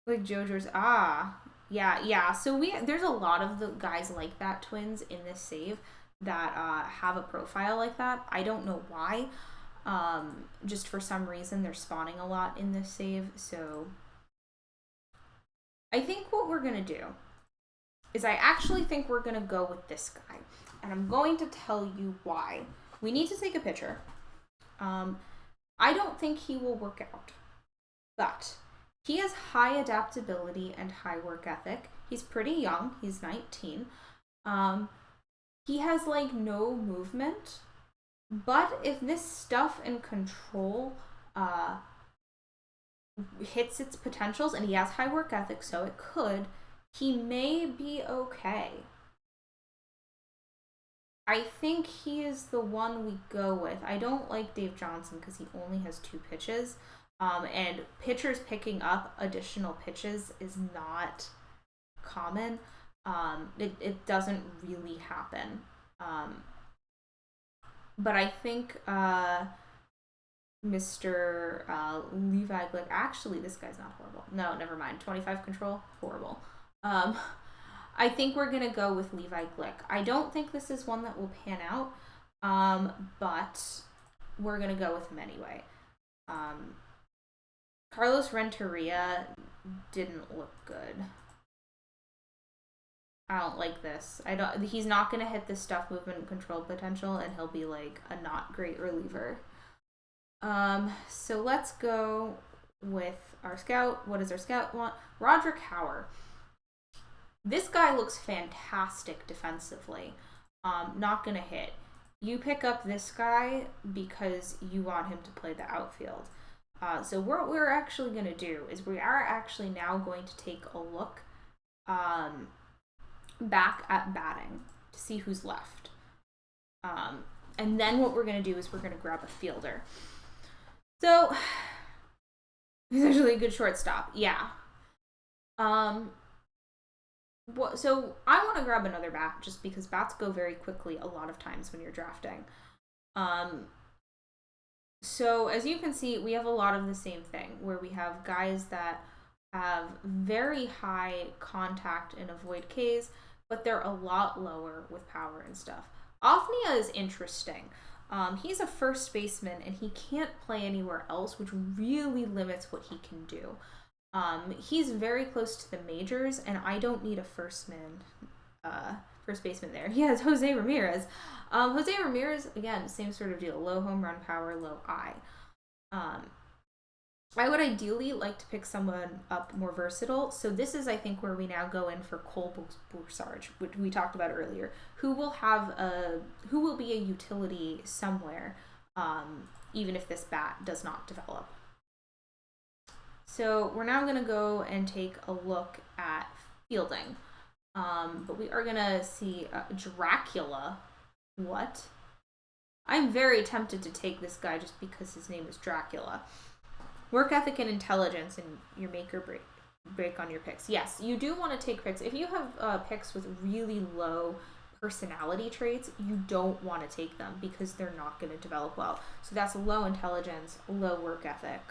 Like JoJo's, yeah. So there's a lot of the guys like that, twins, in this save that have a profile like that. I don't know why. Just for some reason they're spawning a lot in this save. So I think what we're gonna do is I actually think we're gonna go with this guy, and I'm going to tell you why. We need to take a picture. I don't think he will work out, but he has high adaptability and high work ethic. He's pretty young. He's 19. He has like no movement, but if this stuff and control hits its potentials, and he has high work ethic, so it could, he may be okay. I think he is the one we go with. I don't like Dave Johnson because he only has 2 pitches. And pitchers picking up additional pitches is not common. It doesn't really happen. But I think Mr. Levi Glick, actually, this guy's not horrible. No, never mind. 25 control, horrible. I think we're going to go with Levi Glick. I don't think this is one that will pan out, but we're going to go with him anyway. Carlos Renteria didn't look good. I don't like this. He's not going to hit the stuff movement and control potential, and he'll be like a not great reliever. So let's go with our scout. What does our scout want? Roderick Hauer. This guy looks fantastic defensively. Not going to hit. You pick up this guy because you want him to play the outfield. So what we're actually going to do is we are actually now going to take a look back at batting to see who's left. And then what we're going to do is we're going to grab a fielder. So he's actually a good shortstop. Yeah. So I want to grab another bat just because bats go very quickly a lot of times when you're drafting. So as you can see, we have a lot of the same thing where we have guys that have very high contact and avoid Ks, but they're a lot lower with power and stuff. Ofnia is interesting. He's a first baseman and he can't play anywhere else, which really limits what he can do. He's very close to the majors, and I don't need a first baseman there. He has Jose Ramirez. Jose Ramirez, again, same sort of deal. Low home run power, low I. I would ideally like to pick someone up more versatile. So this is, I think, where we now go in for Cole Boursarge, which we talked about earlier, who will be a utility somewhere, even if this bat does not develop. So we're now going to go and take a look at fielding. But we are going to see Dracula. What? I'm very tempted to take this guy just because his name is Dracula. Work ethic and intelligence, and your make or break on your picks. Yes, you do want to take picks. If you have picks with really low personality traits, you don't want to take them because they're not going to develop well. So that's low intelligence, low work ethic.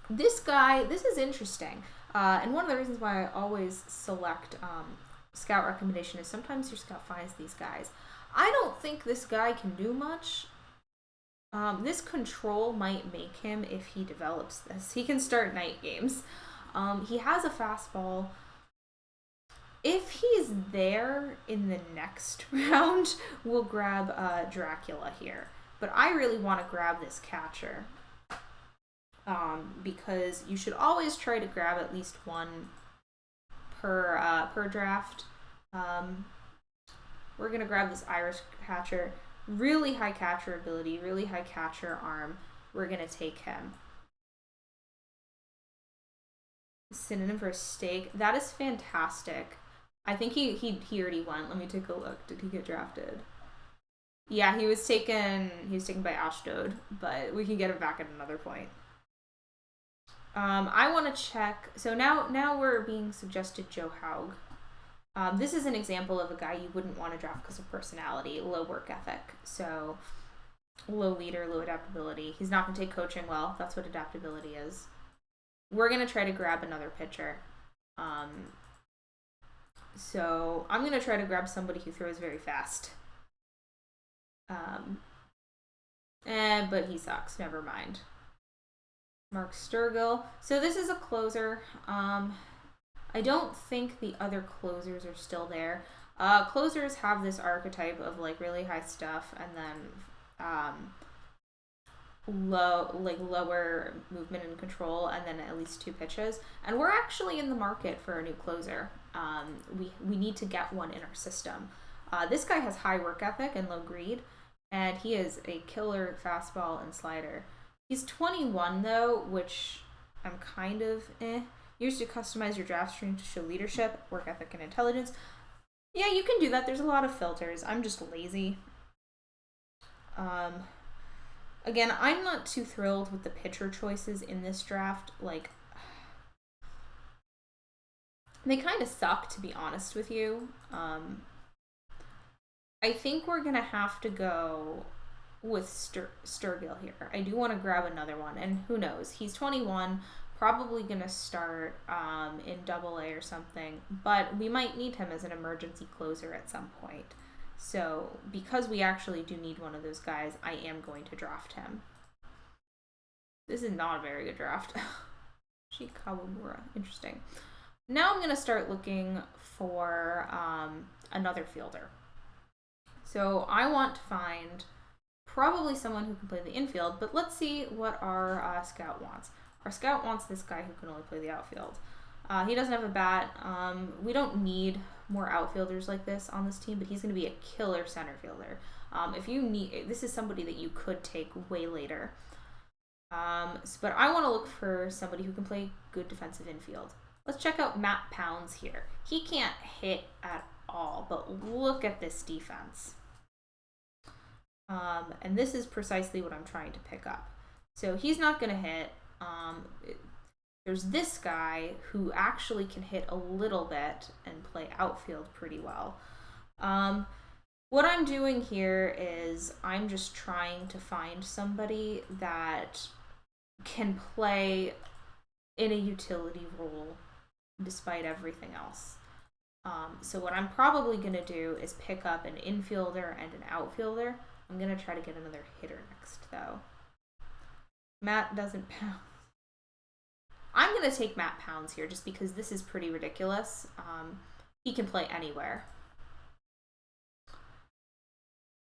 This guy, this is interesting. And one of the reasons why I always select scout recommendation is sometimes your scout finds these guys. I don't think this guy can do much. This control might make him, if he develops this, he can start night games. He has a fastball. If he's there in the next round, we'll grab Dracula here. But I really want to grab this catcher. Because you should always try to grab at least one per draft. We're going to grab this Irish catcher. Really high catcher ability, really high catcher arm. We're going to take him. Synonym for steak. That is fantastic. I think he already went. Let me take a look. Did he get drafted? Yeah, he was taken by Ashdod, but we can get him back at another point. I want to check. So now we're being suggested Joe Haug. This is an example of a guy you wouldn't want to draft because of personality, low work ethic. So low leader, low adaptability. He's not going to take coaching well. That's what adaptability is. We're going to try to grab another pitcher. So I'm going to try to grab somebody who throws very fast. But he sucks. Never mind. Mark Sturgill. So this is a closer. I don't think the other closers are still there. Closers have this archetype of like really high stuff and then lower movement and control, and then at least 2 pitches. And we're actually in the market for a new closer. We need to get one in our system. This guy has high work ethic and low greed, and he is a killer fastball and slider. He's 21 though, which I'm kind of Used to customize your draft stream to show leadership, work ethic, and intelligence. Yeah, you can do that. There's a lot of filters. I'm just lazy. Again, I'm not too thrilled with the pitcher choices in this draft. Like, they kind of suck, to be honest with you. I think we're going to have to go with Sturgill here. I do want to grab another one, and who knows? He's 21, probably going to start in AA or something, but we might need him as an emergency closer at some point. So because we actually do need one of those guys, I am going to draft him. This is not a very good draft. Kawamura. Interesting. Now I'm going to start looking for another fielder. So I want to find probably someone who can play the infield, but let's see what our scout wants. Our scout wants this guy who can only play the outfield. He doesn't have a bat. We don't need more outfielders like this on this team, but he's going to be a killer center fielder. If you need, this is somebody that you could take way later. But I want to look for somebody who can play good defensive infield. Let's check out Matt Pounds here. He can't hit at all, but look at this defense. And this is precisely what I'm trying to pick up. So he's not going to hit. There's this guy who actually can hit a little bit and play outfield pretty well. What I'm doing here is I'm just trying to find somebody that can play in a utility role despite everything else. So what I'm probably going to do is pick up an infielder and an outfielder. I'm going to try to get another hitter next, though. Matt doesn't pound. I'm going to take Matt Pounds here just because this is pretty ridiculous. He can play anywhere.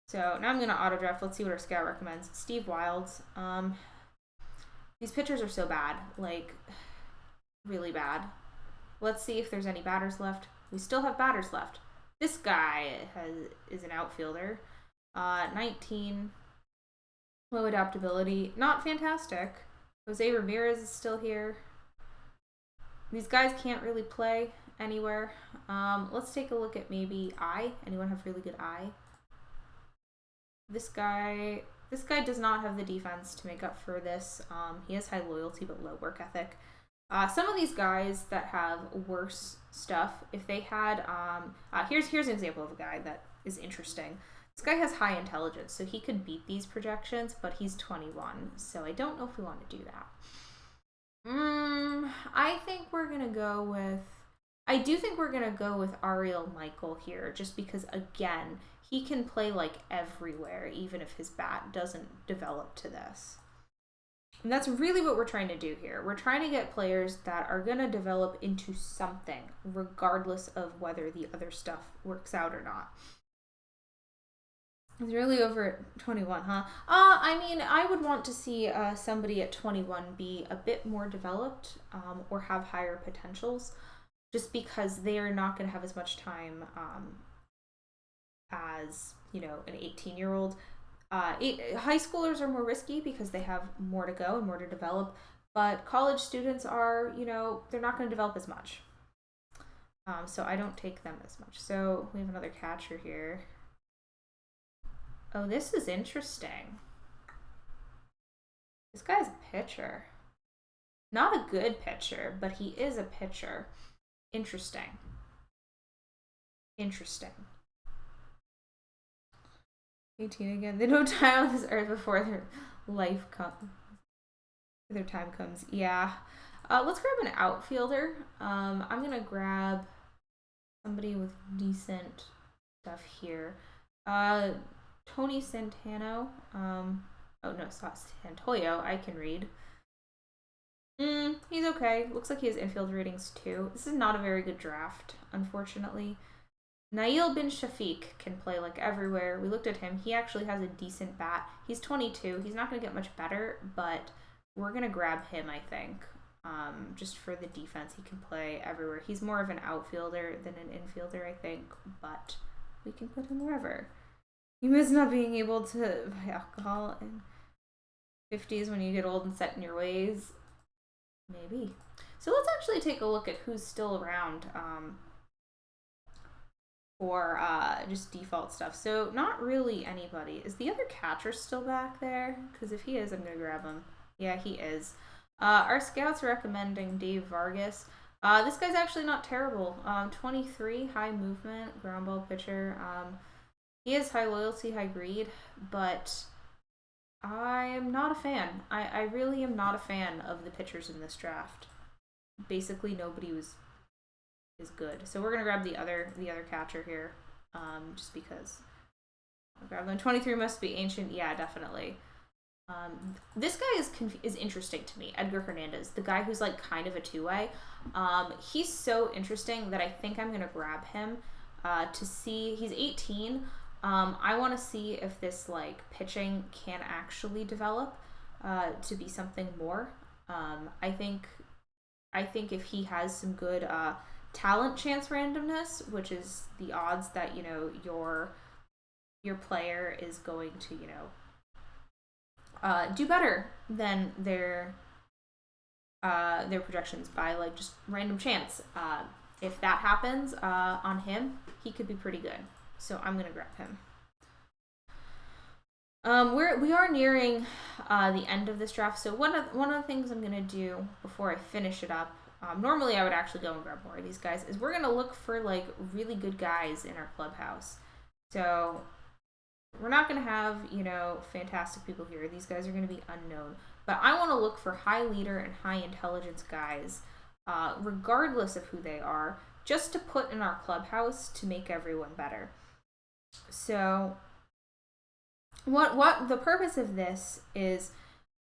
So now I'm going to auto draft. Let's see what our scout recommends. Steve Wilds. These pitchers are so bad. Like, really bad. Let's see if there's any batters left. We still have batters left. This guy is an outfielder. 19. Low adaptability. Not fantastic. Jose Ramirez is still here. These guys can't really play anywhere. Let's take a look at maybe eye. Anyone have really good eye? This guy does not have the defense to make up for this. He has high loyalty but low work ethic. Some of these guys that have worse stuff, if they had, here's an example of a guy that is interesting. This guy has high intelligence, so he could beat these projections, but he's 21, so I don't know if we want to do that. I think we're going to go with I do think we're going to go with Ariel Michael here, just because, again, he can play like everywhere, even if his bat doesn't develop to this. And that's really what we're trying to do here. We're trying to get players that are going to develop into something, regardless of whether the other stuff works out or not. It's really over at 21, huh? I mean, I would want to see somebody at 21 be a bit more developed or have higher potentials, just because they are not going to have as much time as, you know, an 18-year-old. High schoolers are more risky because they have more to go and more to develop, but college students are, you know, they're not going to develop as much. So I don't take them as much. So we have another catcher here. Oh, this is interesting. This guy's a pitcher. Not a good pitcher, but he is a pitcher. Interesting. Interesting. 18 again. They don't die on this earth before their life comes. Their time comes. Yeah. Let's grab an outfielder. I'm gonna grab somebody with decent stuff here. Tony Santano. Oh no, Santoyo. I can read. He's okay. Looks like he has infield ratings too. This is not a very good draft, unfortunately. Nail bin Shafiq can play like everywhere. We looked at him. He actually has a decent bat. He's 22. He's not going to get much better, but we're going to grab him, I think. Just for the defense, he can play everywhere. He's more of an outfielder than an infielder, I think, but we can put him wherever. You miss not being able to buy alcohol in 50s when you get old and set in your ways. Maybe. So let's actually take a look at who's still around for just default stuff. So not really anybody. Is the other catcher still back there? Because if he is, I'm going to grab him. Yeah, he is. Our scouts recommending Dave Vargas. This guy's actually not terrible. 23, high movement, ground ball pitcher. He has high loyalty, high greed, but I am not a fan. I really am not a fan of the pitchers in this draft. Basically, nobody is good. So we're gonna grab the other catcher here, just because. I'll grab them. 23 must be ancient. Yeah, definitely. This guy is interesting to me. Edgar Hernandez, the guy who's like kind of a two-way. He's so interesting that I think I'm gonna grab him to see. He's 18. I want to see if this like pitching can actually develop to be something more. I think if he has some good talent chance randomness, which is the odds that, you know, your player is going to, you know, do better than their projections by like just random chance. If that happens on him, he could be pretty good. So I'm gonna grab him. We are nearing the end of this draft. So one of the things I'm gonna do before I finish it up, normally I would actually go and grab more of these guys, is we're gonna look for like really good guys in our clubhouse. So we're not gonna have, you know, fantastic people here. These guys are gonna be unknown. But I want to look for high leader and high intelligence guys, regardless of who they are, just to put in our clubhouse to make everyone better. So what the purpose of this is,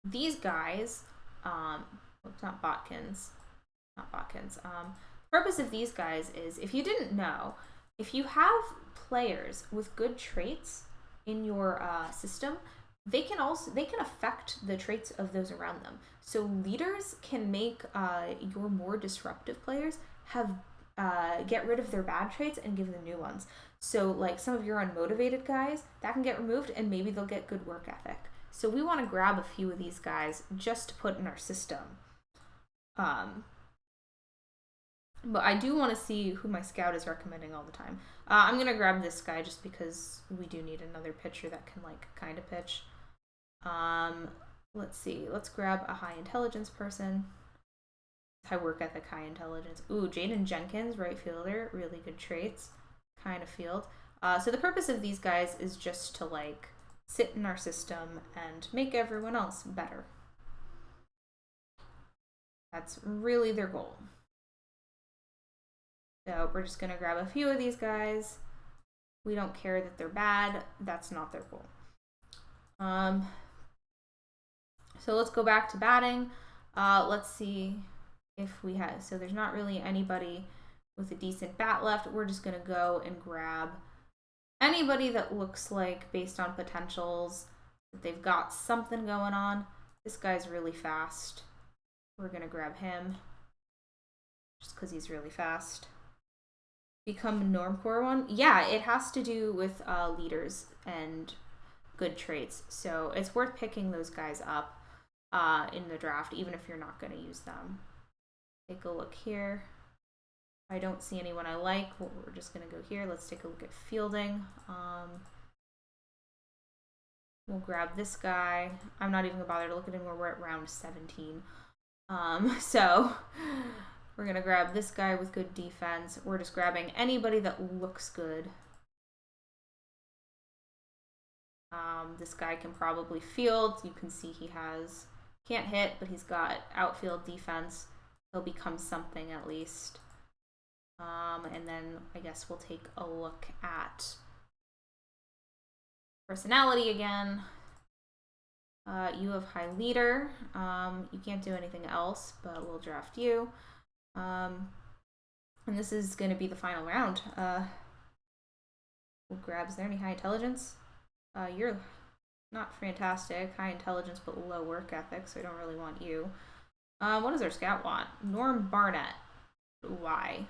these guys, not Botkins. The purpose of these guys is, if you didn't know, if you have players with good traits in your system, they can affect the traits of those around them. So leaders can make your more disruptive players get rid of their bad traits and give them new ones. So like some of your unmotivated guys, that can get removed and maybe they'll get good work ethic. So we want to grab a few of these guys just to put in our system. But I do want to see who my scout is recommending all the time. I'm going to grab this guy just because we do need another pitcher that can like kind of pitch. Let's see. Let's grab a high intelligence person. High work ethic, high intelligence. Ooh, Jaden Jenkins, right fielder. Really good traits. Kind of field. So the purpose of these guys is just to like sit in our system and make everyone else better. That's really their goal. So we're just going to grab a few of these guys. We don't care that they're bad. That's not their goal. So let's go back to batting. Let's see if we have, so there's not really anybody with a decent bat left. We're just going to go and grab anybody that looks like, based on potentials, that they've got something going on. This guy's really fast. We're going to grab him just because he's really fast. Become a normcore one? Yeah, it has to do with leaders and good traits. So it's worth picking those guys up in the draft, even if you're not going to use them. Take a look here. I don't see anyone I like. We're just going to go here. Let's take a look at fielding. We'll grab this guy. I'm not even going to bother to look at him where we're at round 17. So we're going to grab this guy with good defense. We're just grabbing anybody that looks good. This guy can probably field. You can see he can't hit, but he's got outfield defense. He'll become something at least. And then I guess we'll take a look at personality again. You have high leader. You can't do anything else, but we'll draft you. And this is going to be the final round. We'll grab, is there any high intelligence? You're not fantastic. High intelligence, but low work ethic, so I don't really want you. What does our scout want? Norm Barnett. Why?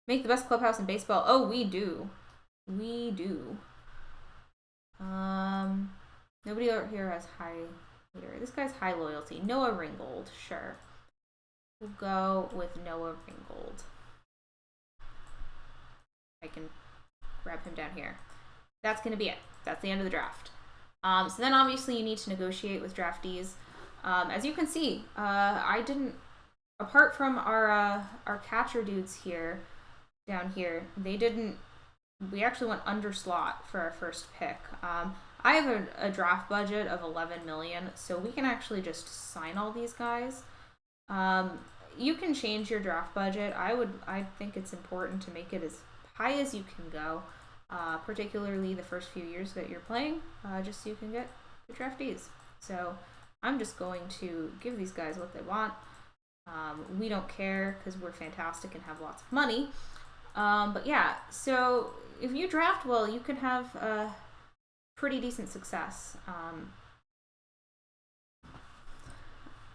Make the best clubhouse in baseball. Oh, we do. We do. Nobody over here has high leader. This guy's high loyalty. Noah Ringgold, sure. We'll go with Noah Ringgold. I can grab him down here. That's going to be it. That's the end of the draft. So then obviously you need to negotiate with draftees. As you can see, I didn't, apart from our catcher dudes here, down here, we actually went under slot for our first pick. I have a draft budget of 11 million, so we can actually just sign all these guys. You can change your draft budget. I think it's important to make it as high as you can go, particularly the first few years that you're playing, just so you can get the draftees. So I'm just going to give these guys what they want. We don't care because we're fantastic and have lots of money. But yeah, so if you draft well, you can have pretty decent success.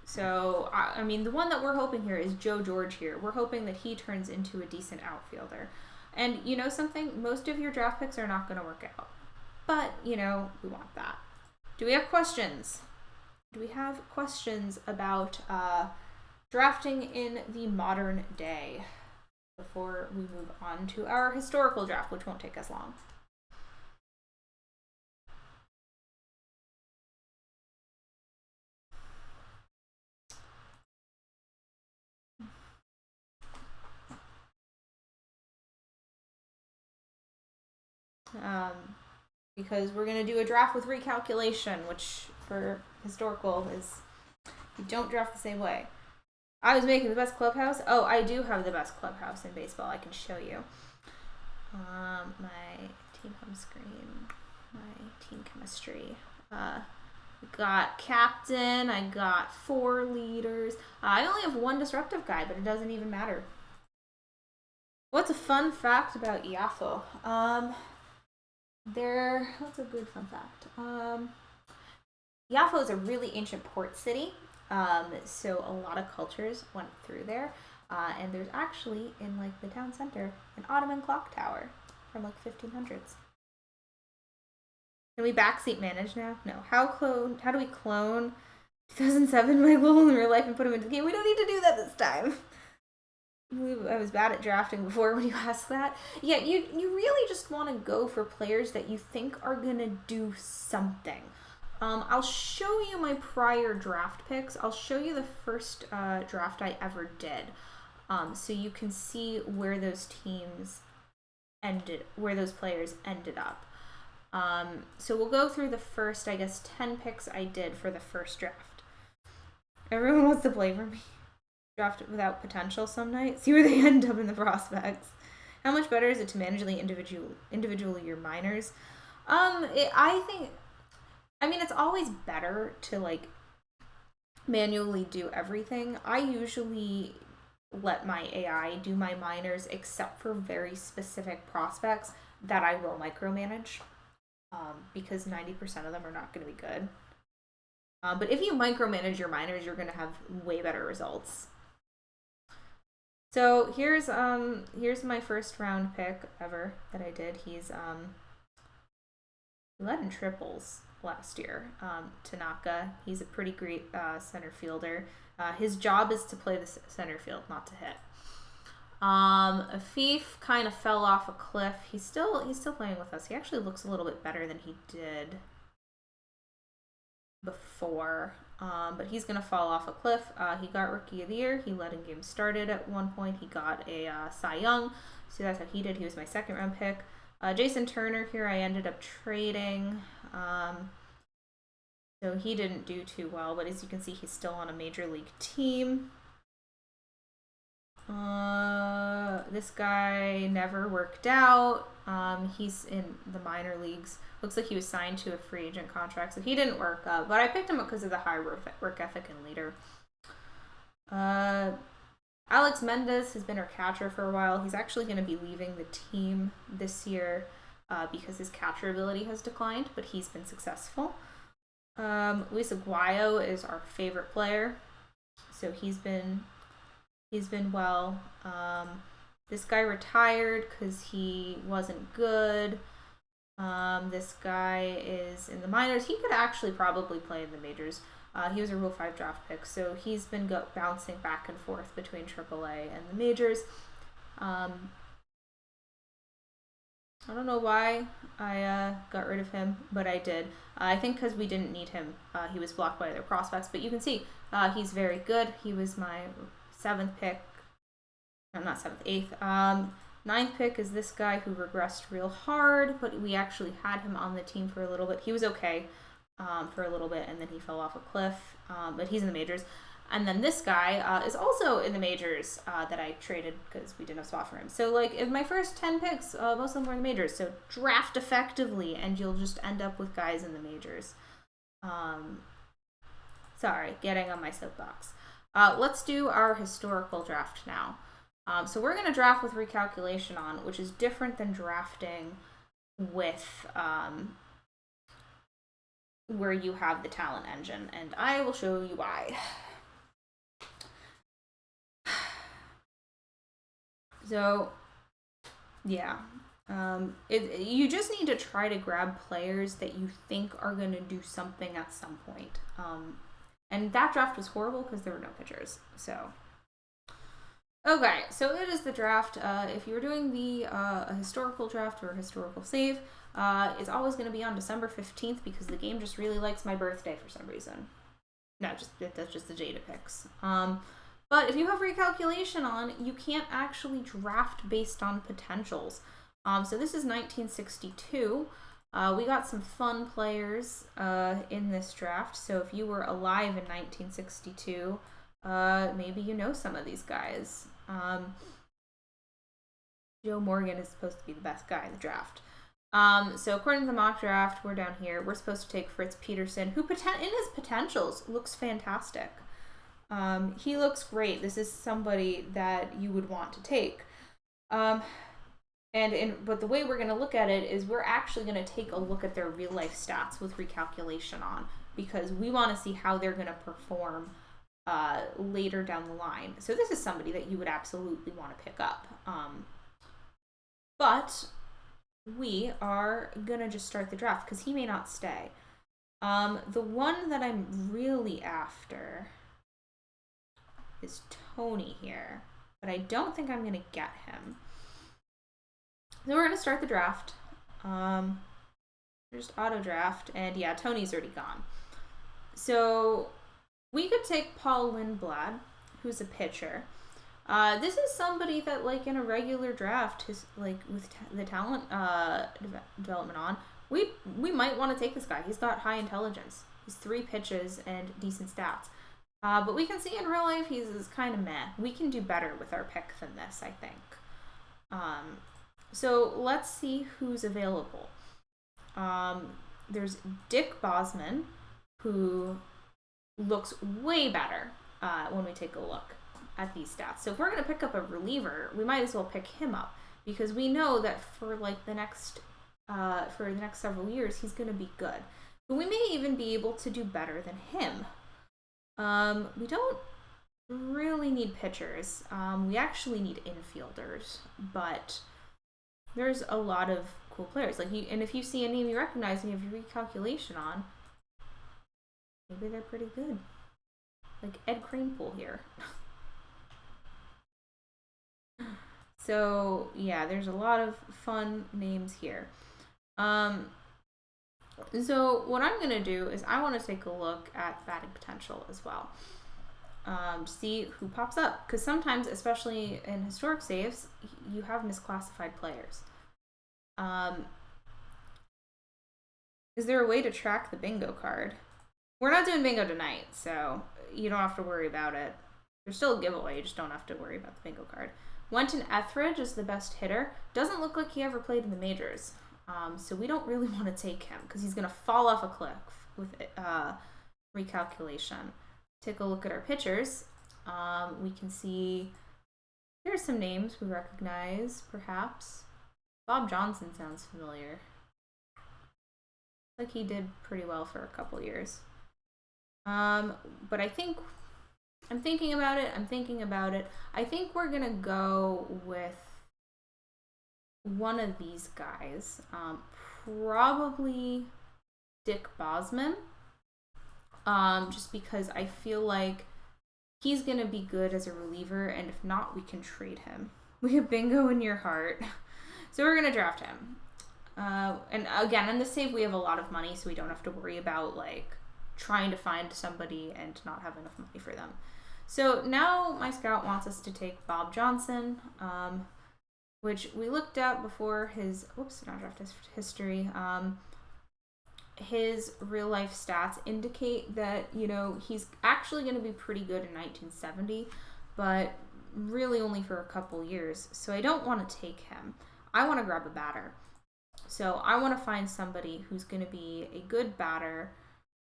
So, I mean, the one that we're hoping here is Joe George here. We're hoping that he turns into a decent outfielder. And you know something? Most of your draft picks are not going to work out. But, you know, we want that. Do we have questions? Do we have questions about drafting in the modern day before we move on to our historical draft, which won't take us long? Because we're going to do a draft with recalculation, which for historical is you don't draft the same way. I was making the best clubhouse. Oh, I do have the best clubhouse in baseball. I can show you. My team home screen, my team chemistry. Got captain. I got 4 leaders. I only have 1 disruptive guy, but it doesn't even matter. What's a fun fact about Iafo? What's a good fun fact? Iafo is a really ancient port city. So a lot of cultures went through there. And there's actually, in like the town center, an Ottoman clock tower from like 1500s. Can we backseat manage now? No. How do we clone 2007 my goal in real life and put him into the game? We don't need to do that this time. I was bad at drafting before when you asked that. Yeah, you really just want to go for players that you think are going to do something. I'll show you my prior draft picks. I'll show you the first draft I ever did, so you can see where those players ended up. So we'll go through the first, I guess, 10 picks I did for the first draft. Everyone wants to play for me. Draft without potential some night. See where they end up in the prospects. How much better is it to manually individually your minors? I think, I mean, it's always better to like manually do everything. I usually let my AI do my minors except for very specific prospects that I will micromanage, because 90% of them are not going to be good. But if you micromanage your minors, you're going to have way better results. So here's my first round pick ever that I did. He's led in triples last year. Tanaka. He's a pretty great center fielder. His job is to play the center field, not to hit. Afif kind of fell off a cliff. He's still playing with us. He actually looks a little bit better than he did before. But he's gonna fall off a cliff. He got Rookie of the Year. He led in games started at one point. He got a Cy Young. So that's how he did. He was my second round pick. Jason Turner here I ended up trading. So he didn't do too well, but as you can see, he's still on a major league team. This guy never worked out. He's in the minor leagues. Looks like he was signed to a free agent contract, so he didn't work out. But I picked him up because of the high work ethic and leader. Alex Mendez has been our catcher for a while. He's actually going to be leaving the team this year because his catcher ability has declined, but he's been successful. Luis Aguayo is our favorite player, so he's been well. This guy retired because he wasn't good. This guy is in the minors. He could actually probably play in the majors. He was a Rule 5 draft pick, so he's been bouncing back and forth between AAA and the majors. I don't know why I got rid of him, but I did. I think because we didn't need him. He was blocked by other prospects, but you can see he's very good. He was my 7th pick. No, not 7th, 8th. 9th pick is this guy who regressed real hard, but we actually had him on the team for a little bit. He was okay for a little bit, and then he fell off a cliff, but he's in the majors. And then this guy is also in the majors that I traded because we didn't have a spot for him. So, like, in my first 10 picks, most of them were in the majors. So draft effectively, and you'll just end up with guys in the majors. Sorry, getting on my soapbox. Let's do our historical draft now. So we're going to draft with recalculation on, which is different than drafting with where you have the talent engine. And I will show you why. So, yeah, you just need to try to grab players that you think are going to do something at some point. And that draft was horrible because there were no pitchers. So, okay, so it is the draft. If you were doing the a historical draft or a historical save, it's always going to be on December 15th because the game just really likes my birthday for some reason. No, that's just the Jada picks. But if you have recalculation on, you can't actually draft based on potentials. So this is 1962. We got some fun players in this draft. So if you were alive in 1962, maybe you know some of these guys. Joe Morgan is supposed to be the best guy in the draft. So according to the mock draft, we're down here. We're supposed to take Fritz Peterson, who in his potentials looks fantastic. He looks great. This is somebody that you would want to take. But the way we're going to look at it is we're actually going to take a look at their real life stats with recalculation on, because we want to see how they're going to perform later down the line. So this is somebody that you would absolutely want to pick up. But we are going to just start the draft because he may not stay. The one that I'm really after is Tony here, but I don't think I'm going to get him. So we're going to start the draft. Just auto draft, and yeah, Tony's already gone. So we could take Paul Lindblad, who's a pitcher. This is somebody that, like, in a regular draft, with the talent development on, we might want to take this guy. He's got high intelligence. He's 3 pitches and decent stats. But we can see in real life he's kind of meh. We can do better with our pick than this, I think. So let's see who's available. There's Dick Bosman, who looks way better when we take a look at these stats. So if we're going to pick up a reliever, we might as well pick him up, because we know that for like the next several years he's going to be good. But we may even be able to do better than him. We don't really need pitchers. We actually need infielders, but there's a lot of cool players. And if you see a name you recognize and you have your recalculation on, maybe they're pretty good. Like Ed Kranepool here. So yeah, there's a lot of fun names here. So what I'm going to do is I want to take a look at batting potential as well. See who pops up. Because sometimes, especially in historic saves, you have misclassified players. Is there a way to track the bingo card? We're not doing bingo tonight, so you don't have to worry about it. There's still a giveaway, you just don't have to worry about the bingo card. Wenton Etheridge is the best hitter. Doesn't look like he ever played in the majors. So we don't really want to take him because he's going to fall off a cliff with recalculation. Take a look at our pitchers. We can see there's some names we recognize, perhaps. Bob Johnson sounds familiar. Like he did pretty well for a couple years. But I'm thinking about it. I think we're going to go with one of these guys, probably Dick Bosman, just because I feel like he's gonna be good as a reliever, and if not, we can trade him. We have bingo in your heart, so we're gonna draft him. And again, in this save we have a lot of money, so we don't have to worry about like trying to find somebody and not have enough money for them. So now my scout wants us to take Bob Johnson, which we looked at before his, not draft history. His real life stats indicate that, he's actually going to be pretty good in 1970, but really only for a couple years. So I don't want to take him. I want to grab a batter. So I want to find somebody who's going to be a good batter,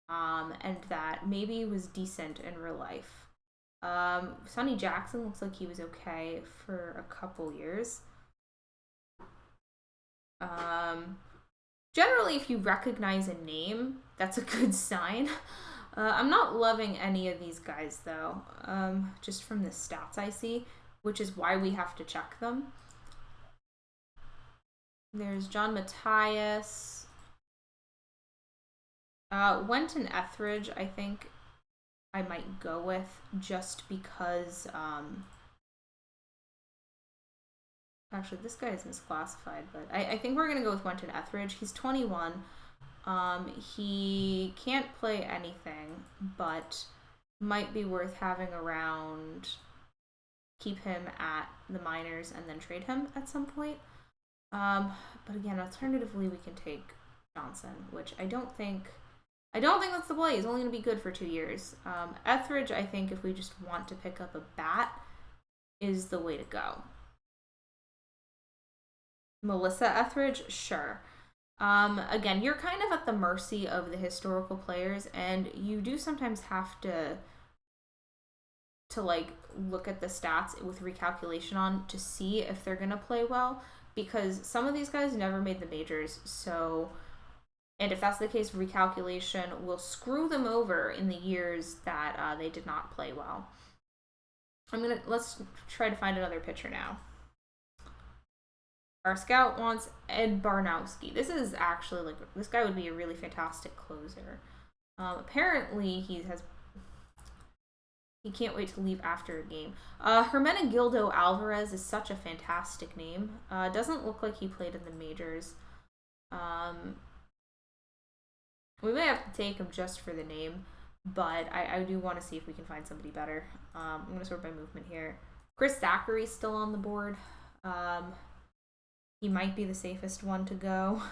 and that maybe was decent in real life. Sonny Jackson looks like he was okay for a couple years. Generally, if you recognize a name, that's a good sign. I'm not loving any of these guys, though, just from the stats I see, which is why we have to check them. There's John Matthias. Wenton Etheridge, I think I might go with, just because... Actually, this guy is misclassified, but I think we're going to go with Wenton Etheridge. He's 21. He can't play anything, but might be worth having around. Keep him at the minors and then trade him at some point. But again, alternatively, we can take Johnson, which I don't think that's the play. He's only going to be good for 2 years. Etheridge, I think, if we just want to pick up a bat, is the way to go. Melissa Etheridge, sure. Again, you're kind of at the mercy of the historical players, and you do sometimes have to like look at the stats with recalculation on to see if they're gonna play well, because some of these guys never made the majors. So, and if that's the case, recalculation will screw them over in the years that they did not play well. Let's try to find another pitcher now. Our scout wants Ed Barnowski. This is actually this guy would be a really fantastic closer. Apparently he can't wait to leave after a game. Hermenegildo Alvarez is such a fantastic name. Doesn't look like he played in the majors. We may have to take him just for the name, but I do want to see if we can find somebody better. I'm going to sort by movement here. Chris Zachary's still on the board. He might be the safest one to go.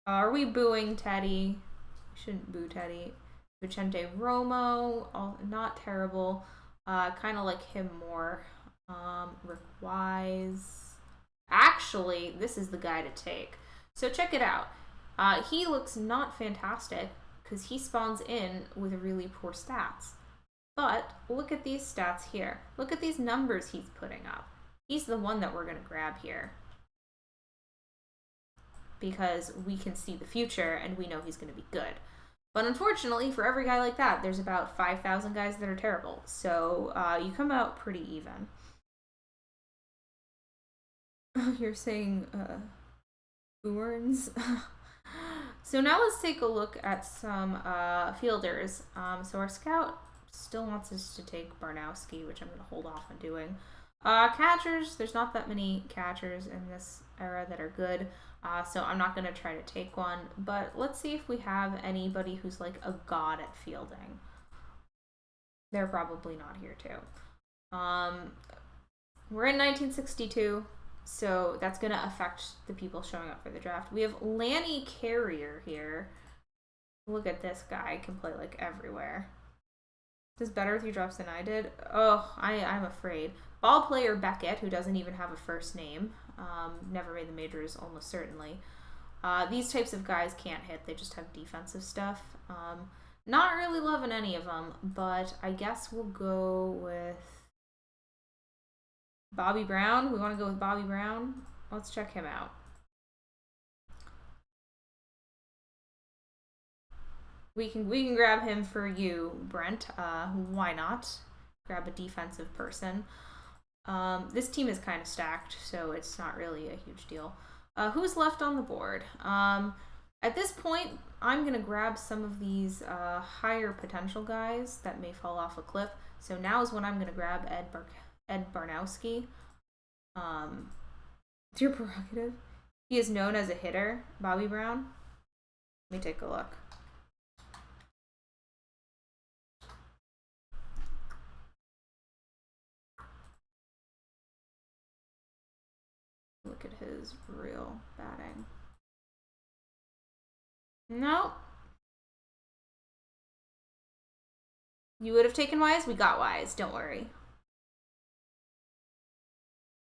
Are we booing Teddy? We shouldn't boo Teddy. Vicente Romo, not terrible. Kind of like him more. Rick Wise. Actually, this is the guy to take. So check it out. He looks not fantastic because he spawns in with really poor stats. But look at these stats here. Look at these numbers he's putting up. He's the one that we're going to grab here. Because we can see the future and we know he's going to be good. But unfortunately, for every guy like that, there's about 5,000 guys that are terrible. So you come out pretty even. You're saying Bournes? So now let's take a look at some fielders. So our scout still wants us to take Barnowski, which I'm going to hold off on doing. Catchers, there's not that many catchers in this era that are good. So I'm not going to try to take one, but let's see if we have anybody who's like a god at fielding. They're probably not here too. We're in 1962, so that's going to affect the people showing up for the draft. We have Lanny Carrier here. Look at this guy, can play like everywhere. Does better with your drops than I did. Oh, I'm afraid. Ball player Beckett, who doesn't even have a first name. Never made the majors, almost certainly. These types of guys can't hit. They just have defensive stuff. Not really loving any of them, but I guess we'll go with Bobby Brown. We want to go with Bobby Brown. Let's check him out. We can grab him for you, Brent. Why not? Grab a defensive person. This team is kind of stacked, so it's not really a huge deal. Who's left on the board? At this point, I'm going to grab some of these higher potential guys that may fall off a cliff. So now is when I'm going to grab Ed Barnowski. It's your prerogative. He is known as a hitter, Bobby Brown. Let me take a look. Look at his real batting. No. You would have taken Wise? We got Wise. Don't worry.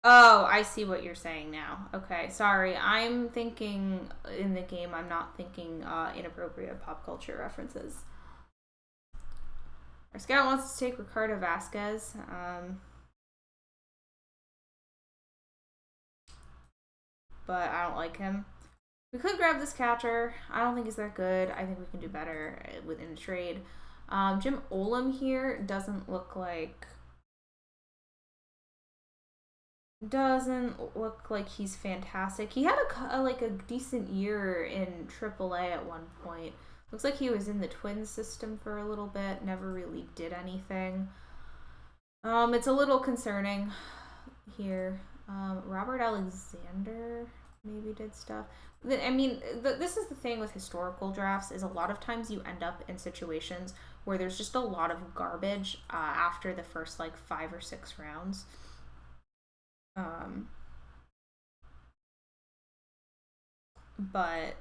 Oh, I see what you're saying now. Okay, sorry. I'm thinking in the game, I'm not thinking inappropriate pop culture references. Our scout wants to take Ricardo Vasquez. But I don't like him. We could grab this catcher. I don't think he's that good. I think we can do better within the trade. Jim Olam here doesn't look like he's fantastic. He had a decent year in AAA at one point. Looks like he was in the Twins system for a little bit. Never really did anything. It's a little concerning here. Robert Alexander maybe did stuff. I mean, this is the thing with historical drafts, is a lot of times you end up in situations where there's just a lot of garbage after the first like 5 or 6 rounds. But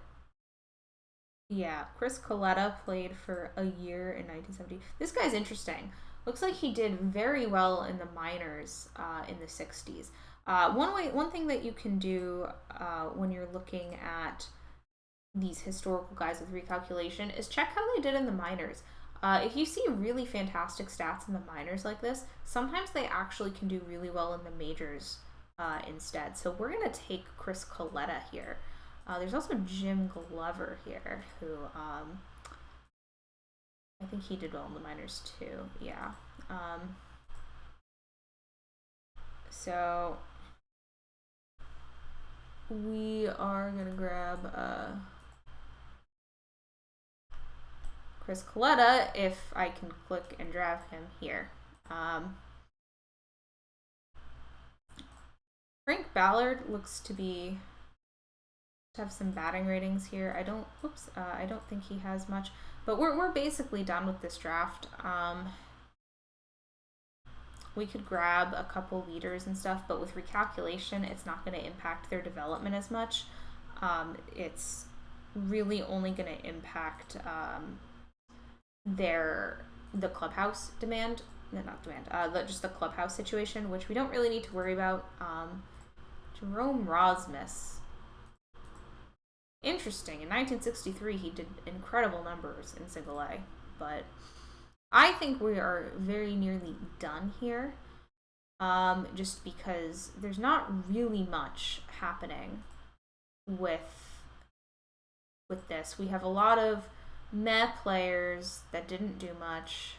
yeah, Chris Coletta played for a year in 1970. This guy's interesting. Looks like he did very well in the minors in the 60s. One thing that you can do when you're looking at these historical guys with recalculation is check how they did in the minors. If you see really fantastic stats in the minors like this, sometimes they actually can do really well in the majors instead. So we're going to take Chris Coletta here. There's also Jim Glover here, who I think he did well in the minors too. Yeah. So we are going to grab Chris Coletta if I can click and drag him here. Frank Ballard looks to have some batting ratings here. I don't think he has much, but we're basically done with this draft. We could grab a couple leaders and stuff, but with recalculation, it's not going to impact their development as much. It's really only going to impact the clubhouse demand. No, not demand. Just the clubhouse situation, which we don't really need to worry about. Jerome Rosmus. Interesting. In 1963, he did incredible numbers in single A, but I think we are very nearly done here. Just because there's not really much happening with this. We have a lot of meh players that didn't do much.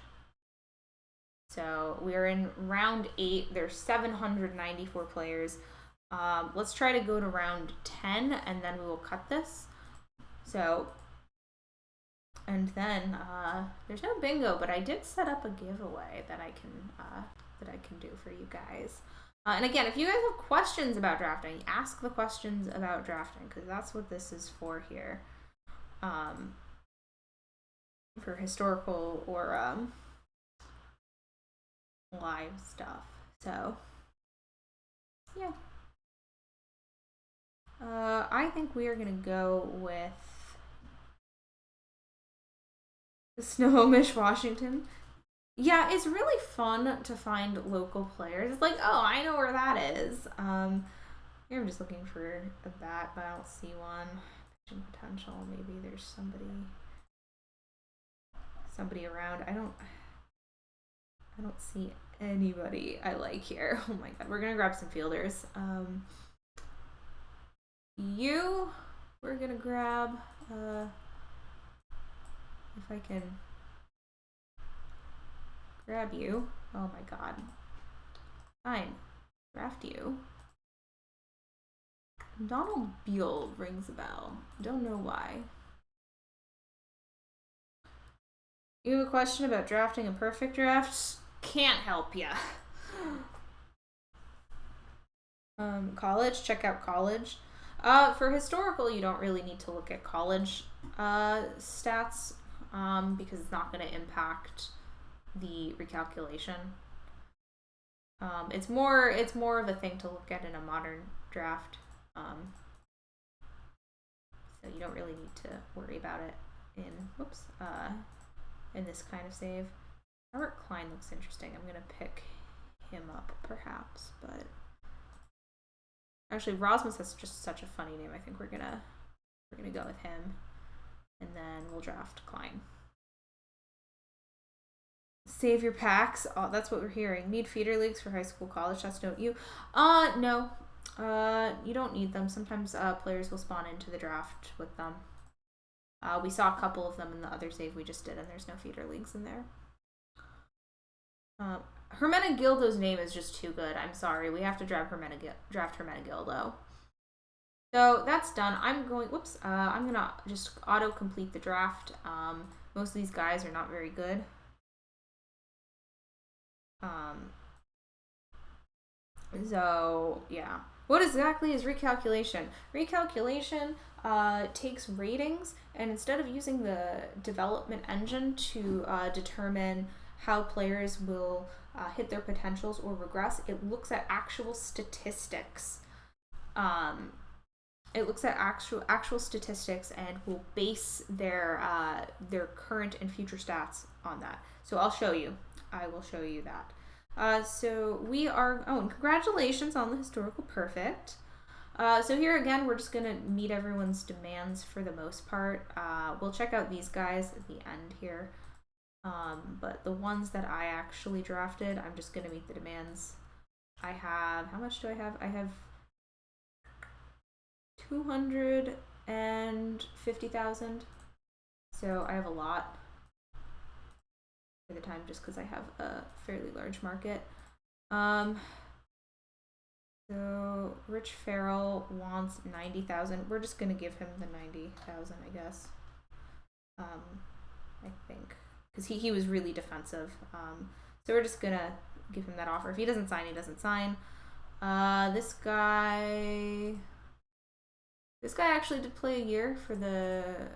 So we're in round 8. There's 794 players. Let's try to go to round 10 and then we will cut this. So, and then there's no bingo, but I did set up a giveaway that I can do for you guys. And again, if you guys have questions about drafting, ask the questions about drafting because that's what this is for here. For historical or live stuff. So, yeah. I think we are going to go with Snohomish, Washington. Yeah, it's really fun to find local players. It's like, oh, I know where that is. I'm just looking for a bat, but I don't see one. Pitching potential. Maybe there's somebody around. I don't see anybody I like here. Oh my god, we're gonna grab some fielders. We're gonna grab if I can grab you. Oh my god. Fine. Draft you. Donald Beal rings a bell. Don't know why. You have a question about drafting a perfect draft? Can't help ya. College, check out college. For historical, you don't really need to look at college stats because it's not going to impact the recalculation. It's more of a thing to look at in a modern draft. So you don't really need to worry about it in this kind of save. Robert Klein looks interesting. I'm gonna pick him up perhaps, but actually Rosmus has just such a funny name. I think we're gonna go with him, and then we'll draft Klein. Save your packs. Oh, that's what we're hearing. Need feeder leagues for high school, college shots, don't you? No. You don't need them. Sometimes players will spawn into the draft with them. We saw a couple of them in the other save we just did, and there's no feeder leagues in there. Hermenegildo's name is just too good. I'm sorry. We have to draft Hermenegildo. So that's done. I'm going to just auto-complete the draft. Most of these guys are not very good. So, yeah. What exactly is recalculation? Recalculation takes ratings, and instead of using the development engine to determine how players will hit their potentials or regress, it looks at actual statistics. It looks at actual statistics and will base their current and future stats on that. So I'll show you. I will show you that. So we are, and congratulations on the historical perfect. So here again, we're just going to meet everyone's demands for the most part. We'll check out these guys at the end here. But the ones that I actually drafted, I'm just going to meet the demands. I have, how much do I have? I have 250,000. So I have a lot for the time just because I have a fairly large market. So Rich Farrell wants 90,000. We're just gonna give him the 90,000, I guess. I think because he was really defensive. So we're just gonna give him that offer. If he doesn't sign, he doesn't sign. This guy actually did play a year for the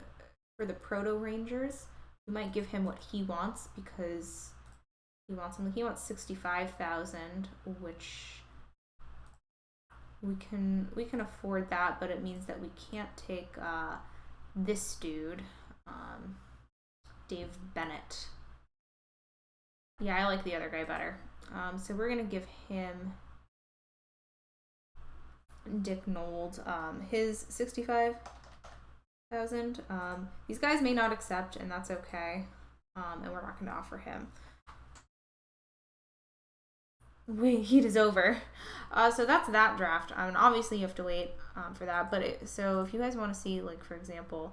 Proto Rangers. We might give him what he wants because he wants 65,000, which we can afford that, but it means that we can't take this dude. Dave Bennett. Yeah, I like the other guy better. So we're gonna give him Dick Nold, his 65,000. These guys may not accept, and that's okay. And we're not gonna offer him. Wait, heat is over. So that's that draft. Obviously you have to wait for that. But so if you guys want to see, like, for example,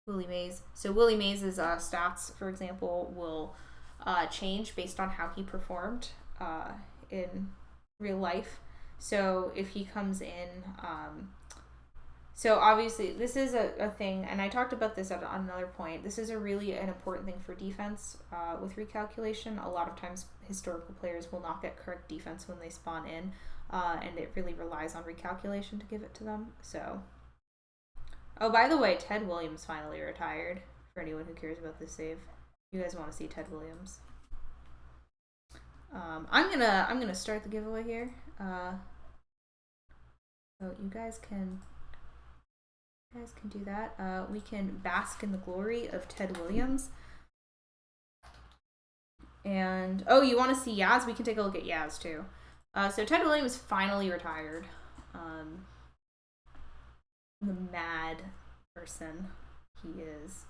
Willie Mays. So Willie Mays' stats, for example, will change based on how he performed in real life. So if he comes in, so obviously this is a thing, and I talked about this on another point. This is an important thing for defense with recalculation. A lot of times historical players will not get correct defense when they spawn in, and it really relies on recalculation to give it to them. So, oh, by the way, Ted Williams finally retired, for anyone who cares about this save. You guys want to see Ted Williams. I'm gonna start the giveaway here. So you guys can do that. We can bask in the glory of Ted Williams. And oh, you want to see Yaz? We can take a look at Yaz too. So Ted Williams finally retired. The mad person he is.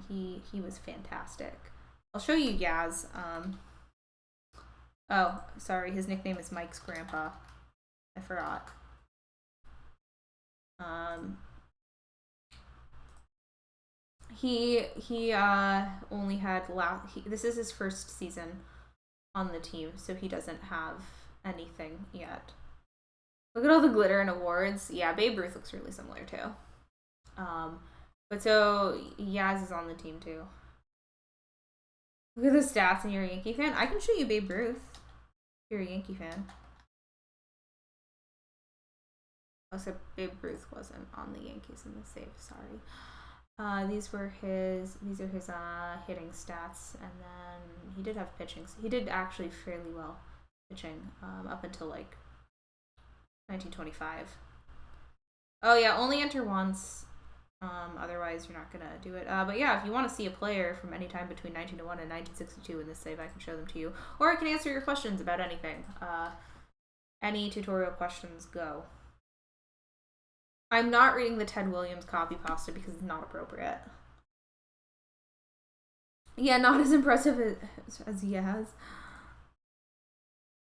He was fantastic. I'll show you Yaz. Oh, sorry, his nickname is Mike's grandpa. I forgot. He only had this is his first season on the team, so he doesn't have anything yet. Look at all the glitter and awards. Yeah, Babe Ruth looks really similar too. But so Yaz is on the team too. Look at the stats, and you're a Yankee fan. I can show you Babe Ruth if you're a Yankee fan. Oh, so Babe Ruth wasn't on the Yankees in the save. Sorry. These are his hitting stats, and then he did have pitching. He did actually fairly well pitching up until like 1925. Oh yeah, only enter once. Otherwise you're not gonna do it. But yeah, if you want to see a player from any time between 1901 and 1962 in this save, I can show them to you, or I can answer your questions about anything. Any tutorial questions, go. I'm not reading the Ted Williams copy pasta because it's not appropriate. Yeah, not as impressive as Yaz.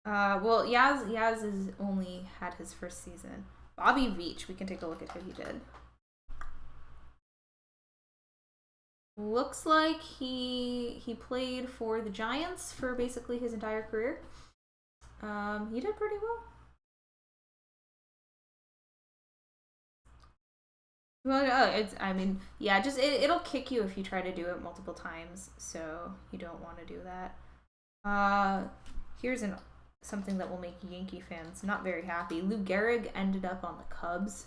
Well, Yaz has only had his first season. Bobby Veach, we can take a look at who he did. Looks like he played for the Giants for basically his entire career. He did pretty well. Well, it'll kick you if you try to do it multiple times, so you don't want to do that. Here's something that will make Yankee fans not very happy. Lou Gehrig ended up on the Cubs.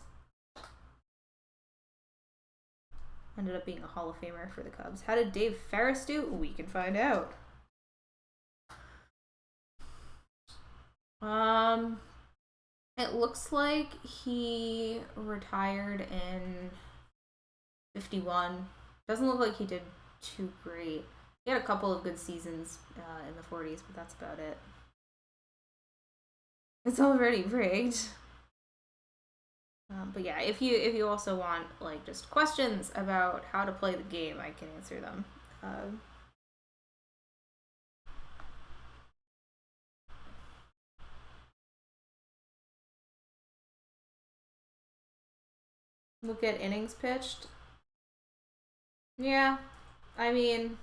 Ended up being a Hall of Famer for the Cubs. How did Dave Ferris do? We can find out. It looks like he retired in 51. Doesn't look like he did too great. He had a couple of good seasons in the 40s, but that's about it. It's already rigged. But yeah, if you also want like just questions about how to play the game, I can answer them. Look at innings pitched. Yeah, I mean,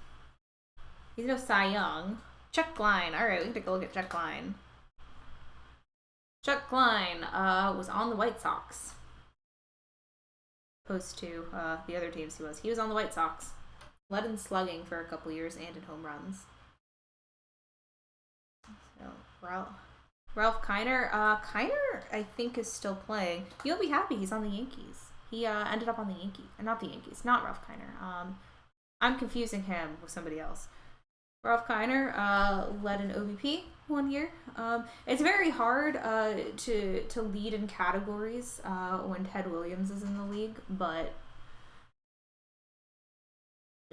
he's no Cy Young. Chuck Klein. All right, we can take a look at Chuck Klein. Chuck Klein was on the White Sox. Opposed to the other teams he was on the White Sox. Led in slugging for a couple years and in home runs. So, Ralph Kiner. Kiner, I think, is still playing. You'll be happy he's on the Yankees. He ended up on the Yankees. Not the Yankees. Not Ralph Kiner. I'm confusing him with somebody else. Ralph Kiner led an OBP 1 year. It's very hard to lead in categories when Ted Williams is in the league, but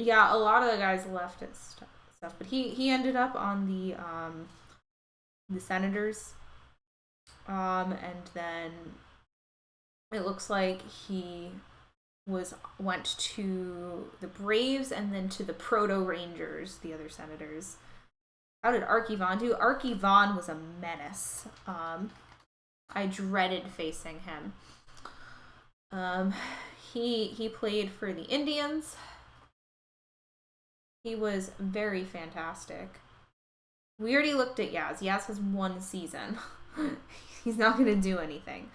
Yeah, a lot of the guys left his stuff, but he ended up on the Senators, and then it looks like he went to the Braves and then to the Proto Rangers, the other Senators. How did Arky Vaughan do? Arky Vaughan was a menace. I dreaded facing him. He played for the Indians. He was very fantastic. We already looked at Yaz. Yaz has one season. He's not going to do anything.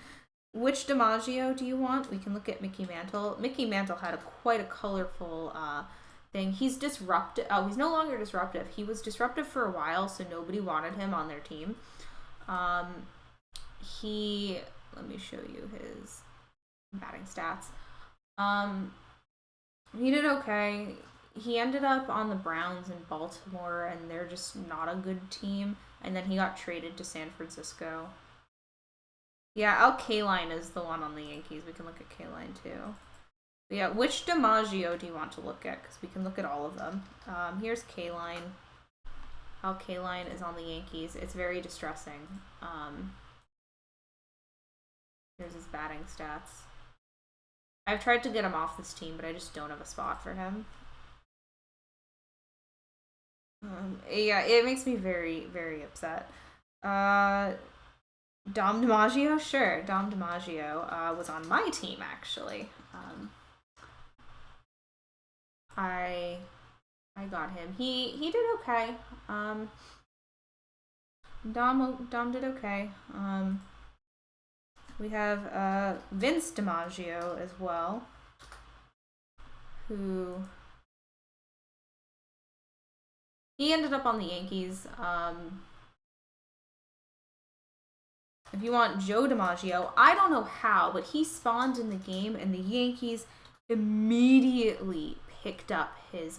Which DiMaggio do you want? We can look at Mickey Mantle. Mickey Mantle had quite a colorful thing. He's disruptive. Oh, he's no longer disruptive. He was disruptive for a while, so nobody wanted him on their team. Let me show you his batting stats. He did okay. He ended up on the Browns in Baltimore, and they're just not a good team. And then he got traded to San Francisco. Yeah, Al Kaline is the one on the Yankees. We can look at Kaline too. But yeah, which DiMaggio do you want to look at? Because we can look at all of them. Here's Kaline. Al Kaline is on the Yankees. It's very distressing. Here's his batting stats. I've tried to get him off this team, but I just don't have a spot for him. Yeah, it makes me very, very upset. Dom DiMaggio? Sure, Dom DiMaggio was on my team, actually. I got him. He did okay. Dom did okay. We have Vince DiMaggio as well, who he ended up on the Yankees. If you want Joe DiMaggio, I don't know how, but he spawned in the game, and the Yankees immediately picked up his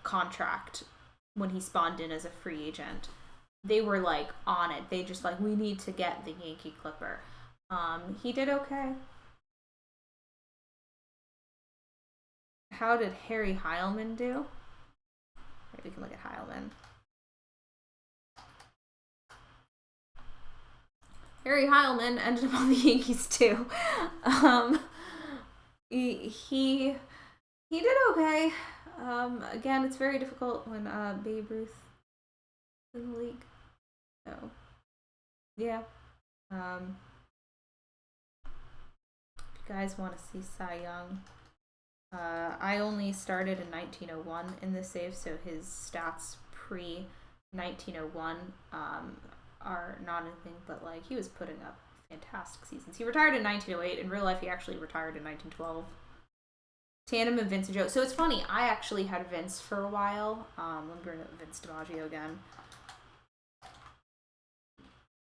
contract when he spawned in as a free agent. They were like on it. They just like, we need to get the Yankee Clipper. He did okay. How did Harry Heilman do? Right, we can look at Heilman. Harry Heilman ended up on the Yankees too. He did okay. Again, it's very difficult when Babe Ruth is in the league. So yeah. If you guys want to see Cy Young, I only started in 1901 in the save, so his stats pre 1901 are not anything but like he was putting up fantastic seasons. He retired in 1908. In real life, he actually retired in 1912. Tandem of Vince and Joe. So it's funny. I actually had Vince for a while. Let me bring up Vince DiMaggio again.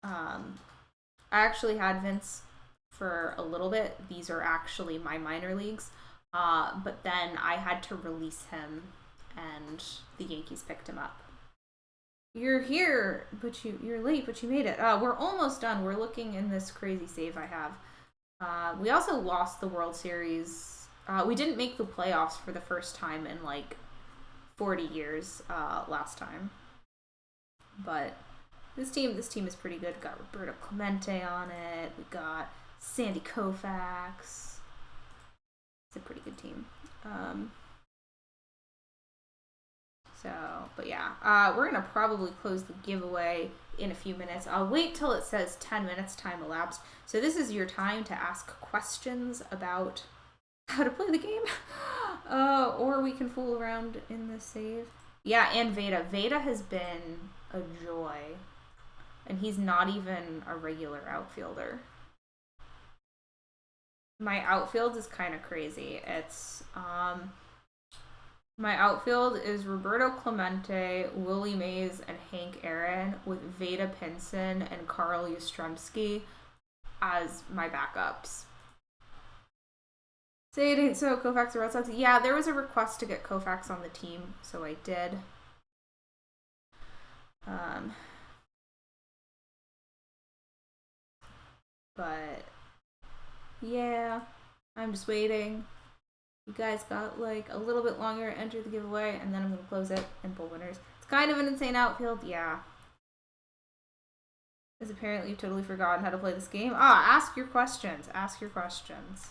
I actually had Vince for a little bit. These are actually my minor leagues. But then I had to release him, and the Yankees picked him up. You're here, but you're late, but you made it. We're almost done. We're looking in this crazy save I have. We also lost the World Series. We didn't make the playoffs for the first time in like 40 years last time. But this team is pretty good. We got Roberto Clemente on it. We got Sandy Koufax. It's a pretty good team. But yeah, we're gonna probably close the giveaway in a few minutes. I'll wait till it says 10 minutes time elapsed. So this is your time to ask questions about how to play the game. Or we can fool around in the save. Yeah, and Veda. Veda has been a joy. And he's not even a regular outfielder. My outfield is kind of crazy. It's my outfield is Roberto Clemente, Willie Mays, and Hank Aaron, with Veda Pinson and Carl Yastrzemski as my backups. Say it ain't so, Koufax or Red Sox. Yeah, there was a request to get Koufax on the team, so I did. But yeah, I'm just waiting. You guys got like a little bit longer to enter the giveaway, and then I'm going to close it and pull winners. It's kind of an insane outfield, yeah. Because apparently you've totally forgotten how to play this game. Ask your questions. Ask your questions.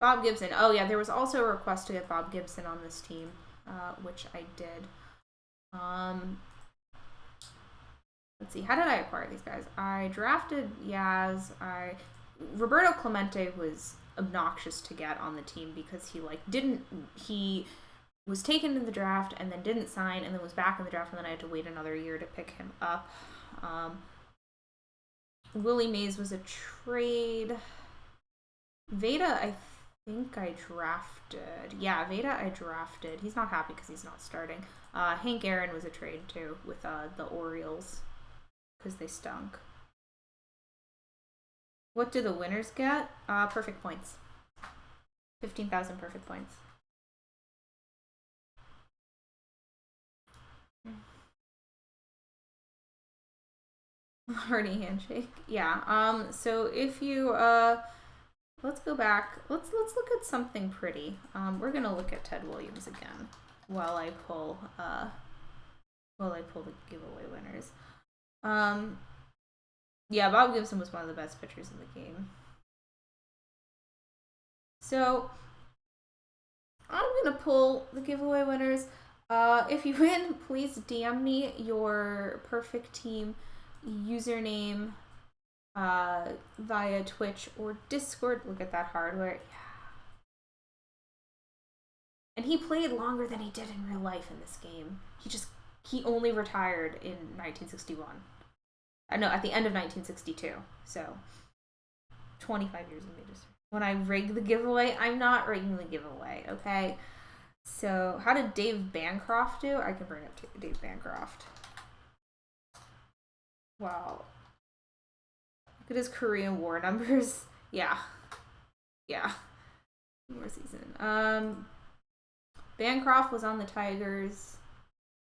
Bob Gibson. Oh, yeah, there was also a request to get Bob Gibson on this team, which I did. Let's see. How did I acquire these guys? I drafted Yaz. Roberto Clemente was obnoxious to get on the team because he was taken in the draft and then didn't sign and then was back in the draft and then I had to wait another year to pick him up. Willie Mays was a trade. Veda, I think I drafted. Yeah, Veda I drafted. He's not happy because he's not starting. Hank Aaron was a trade too with the Orioles because they stunk. What do the winners get? Perfect points. 15,000 perfect points. Hearty handshake. Yeah. So if you let's go back. Let's look at something pretty. We're gonna look at Ted Williams again while I pull the giveaway winners. Yeah, Bob Gibson was one of the best pitchers in the game. So I'm gonna pull the giveaway winners. If you win, please DM me your perfect team username via Twitch or Discord. Look at that hardware. Yeah. And he played longer than he did in real life in this game. He only retired in 1961. No, at the end of 1962. So 25 years of age. When I rig the giveaway, I'm not rigging the giveaway, okay? So how did Dave Bancroft do? I can bring up Dave Bancroft. Wow. Look at his Korean War numbers. Yeah. War season. Bancroft was on the Tigers.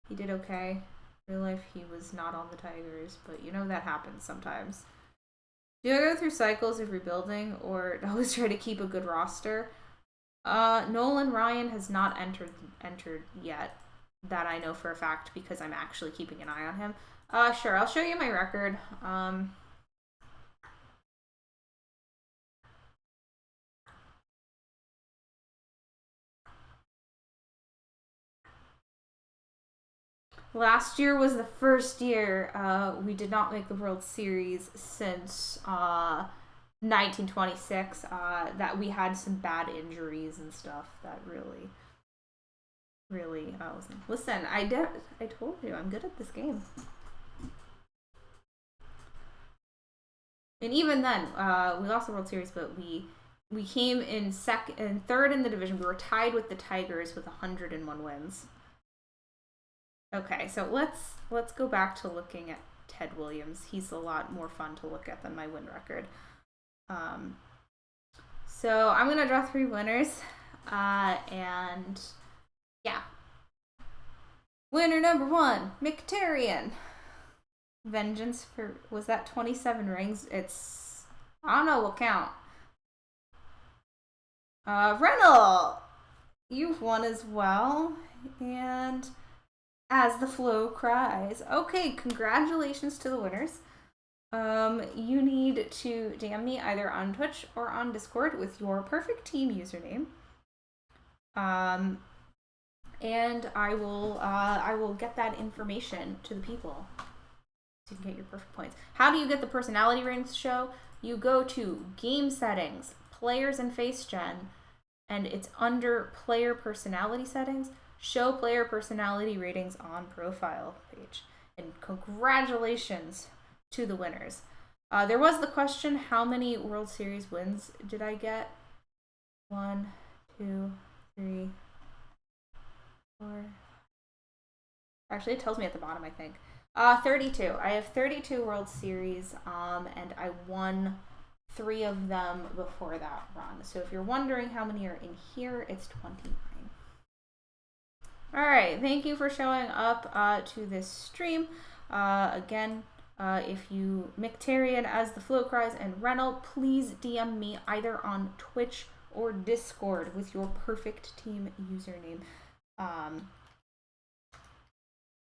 He did okay. In real life, he was not on the Tigers, but you know that happens sometimes. Do I go through cycles of rebuilding or always try to keep a good roster? Nolan Ryan has not entered yet, that I know for a fact because I'm actually keeping an eye on him. Sure, I'll show you my record. Last year was the first year we did not make the World Series since 1926. That we had some bad injuries and stuff that really listen, I told you I'm good at this game. And even then, we lost the World Series, but we came in third in the division. We were tied with the Tigers with 101 wins. Okay, so let's go back to looking at Ted Williams. He's a lot more fun to look at than my win record. So I'm gonna draw 3 winners, and yeah. Winner number 1, Mkhitaryan. Vengeance was that 27 rings? It's, I don't know, we'll count. Reynolds, you've won as well, and As the Flow Cries. Okay, congratulations to the winners. You need to DM me either on Twitch or on Discord with your perfect team username. And I will get that information to the people so you can get your perfect points. How do you get the personality ratings show? You go to Game Settings, Players and Face Gen, and it's under Player Personality Settings. Show player personality ratings on profile page. And congratulations to the winners. There was the question, how many World Series wins did I get? 1, 2, 3, 4. Actually, it tells me at the bottom, I think. 32. I have 32 World Series, and I won 3 of them before that run. So if you're wondering how many are in here, it's 29. Alright, thank you for showing up to this stream. Again, if you Mkhitaryan, As the Flow Cries, and Reynolds, please DM me either on Twitch or Discord with your perfect team username.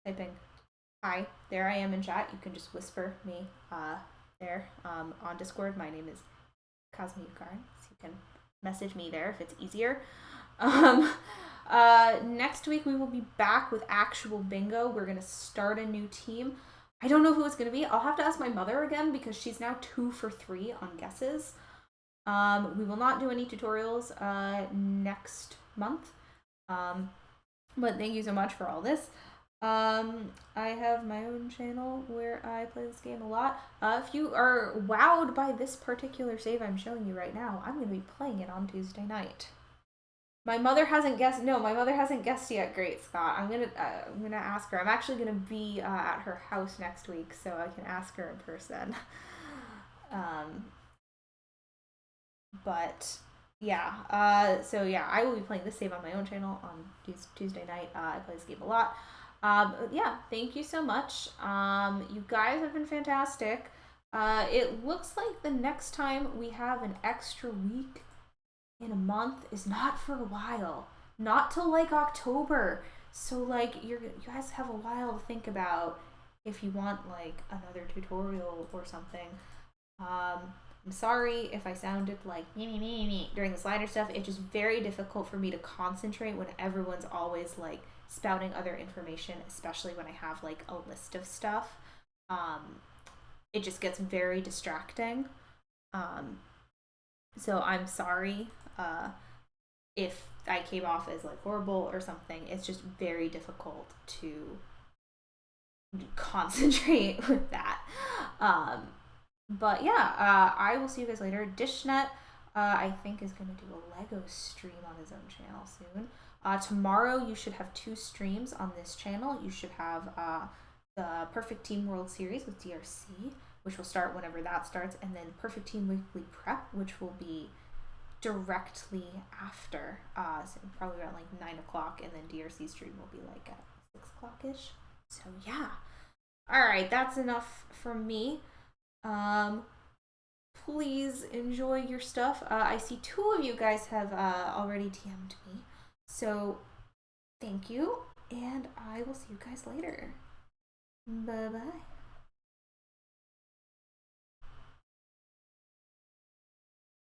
Typing hi, there I am in chat. You can just whisper me there on Discord. My name is Kazami Yukarin, so you can message me there if it's easier. Next week we will be back with actual bingo. We're gonna start a new team. I don't know who it's gonna be. I'll have to ask my mother again because she's now 2 for 3 on guesses. We will not do any tutorials next month. But thank you so much for all this. I have my own channel where I play this game a lot. If you are wowed by this particular save I'm showing you right now, I'm going to be playing it on Tuesday night. My mother hasn't guessed. No, my mother hasn't guessed yet. Great, Scott. I'm gonna ask her. I'm actually gonna be at her house next week, so I can ask her in person. But yeah. So yeah, I will be playing this save on my own channel on Tuesday night. I play this game a lot. Yeah, thank you so much. You guys have been fantastic. It looks like the next time we have an extra week in a month is not for a while, not till like October. So like you guys have a while to think about if you want like another tutorial or something. I'm sorry if I sounded like me during the slider stuff. It's just very difficult for me to concentrate when everyone's always like spouting other information, especially when I have like a list of stuff. It just gets very distracting. So I'm sorry if I came off as like horrible or something. It's just very difficult to concentrate with that. But yeah, I will see you guys later. Dishnet, I think, is going to do a Lego stream on his own channel soon. Tomorrow, you should have 2 streams on this channel. You should have the Perfect Team World Series with DRC, which will start whenever that starts, and then Perfect Team Weekly Prep, which will be directly after, so probably around like 9 o'clock, and then DRC stream will be like at 6 o'clock-ish. So yeah. Alright, that's enough from me. Please enjoy your stuff. I see 2 of you guys have already DM'd me, so thank you, and I will see you guys later. Bye-bye.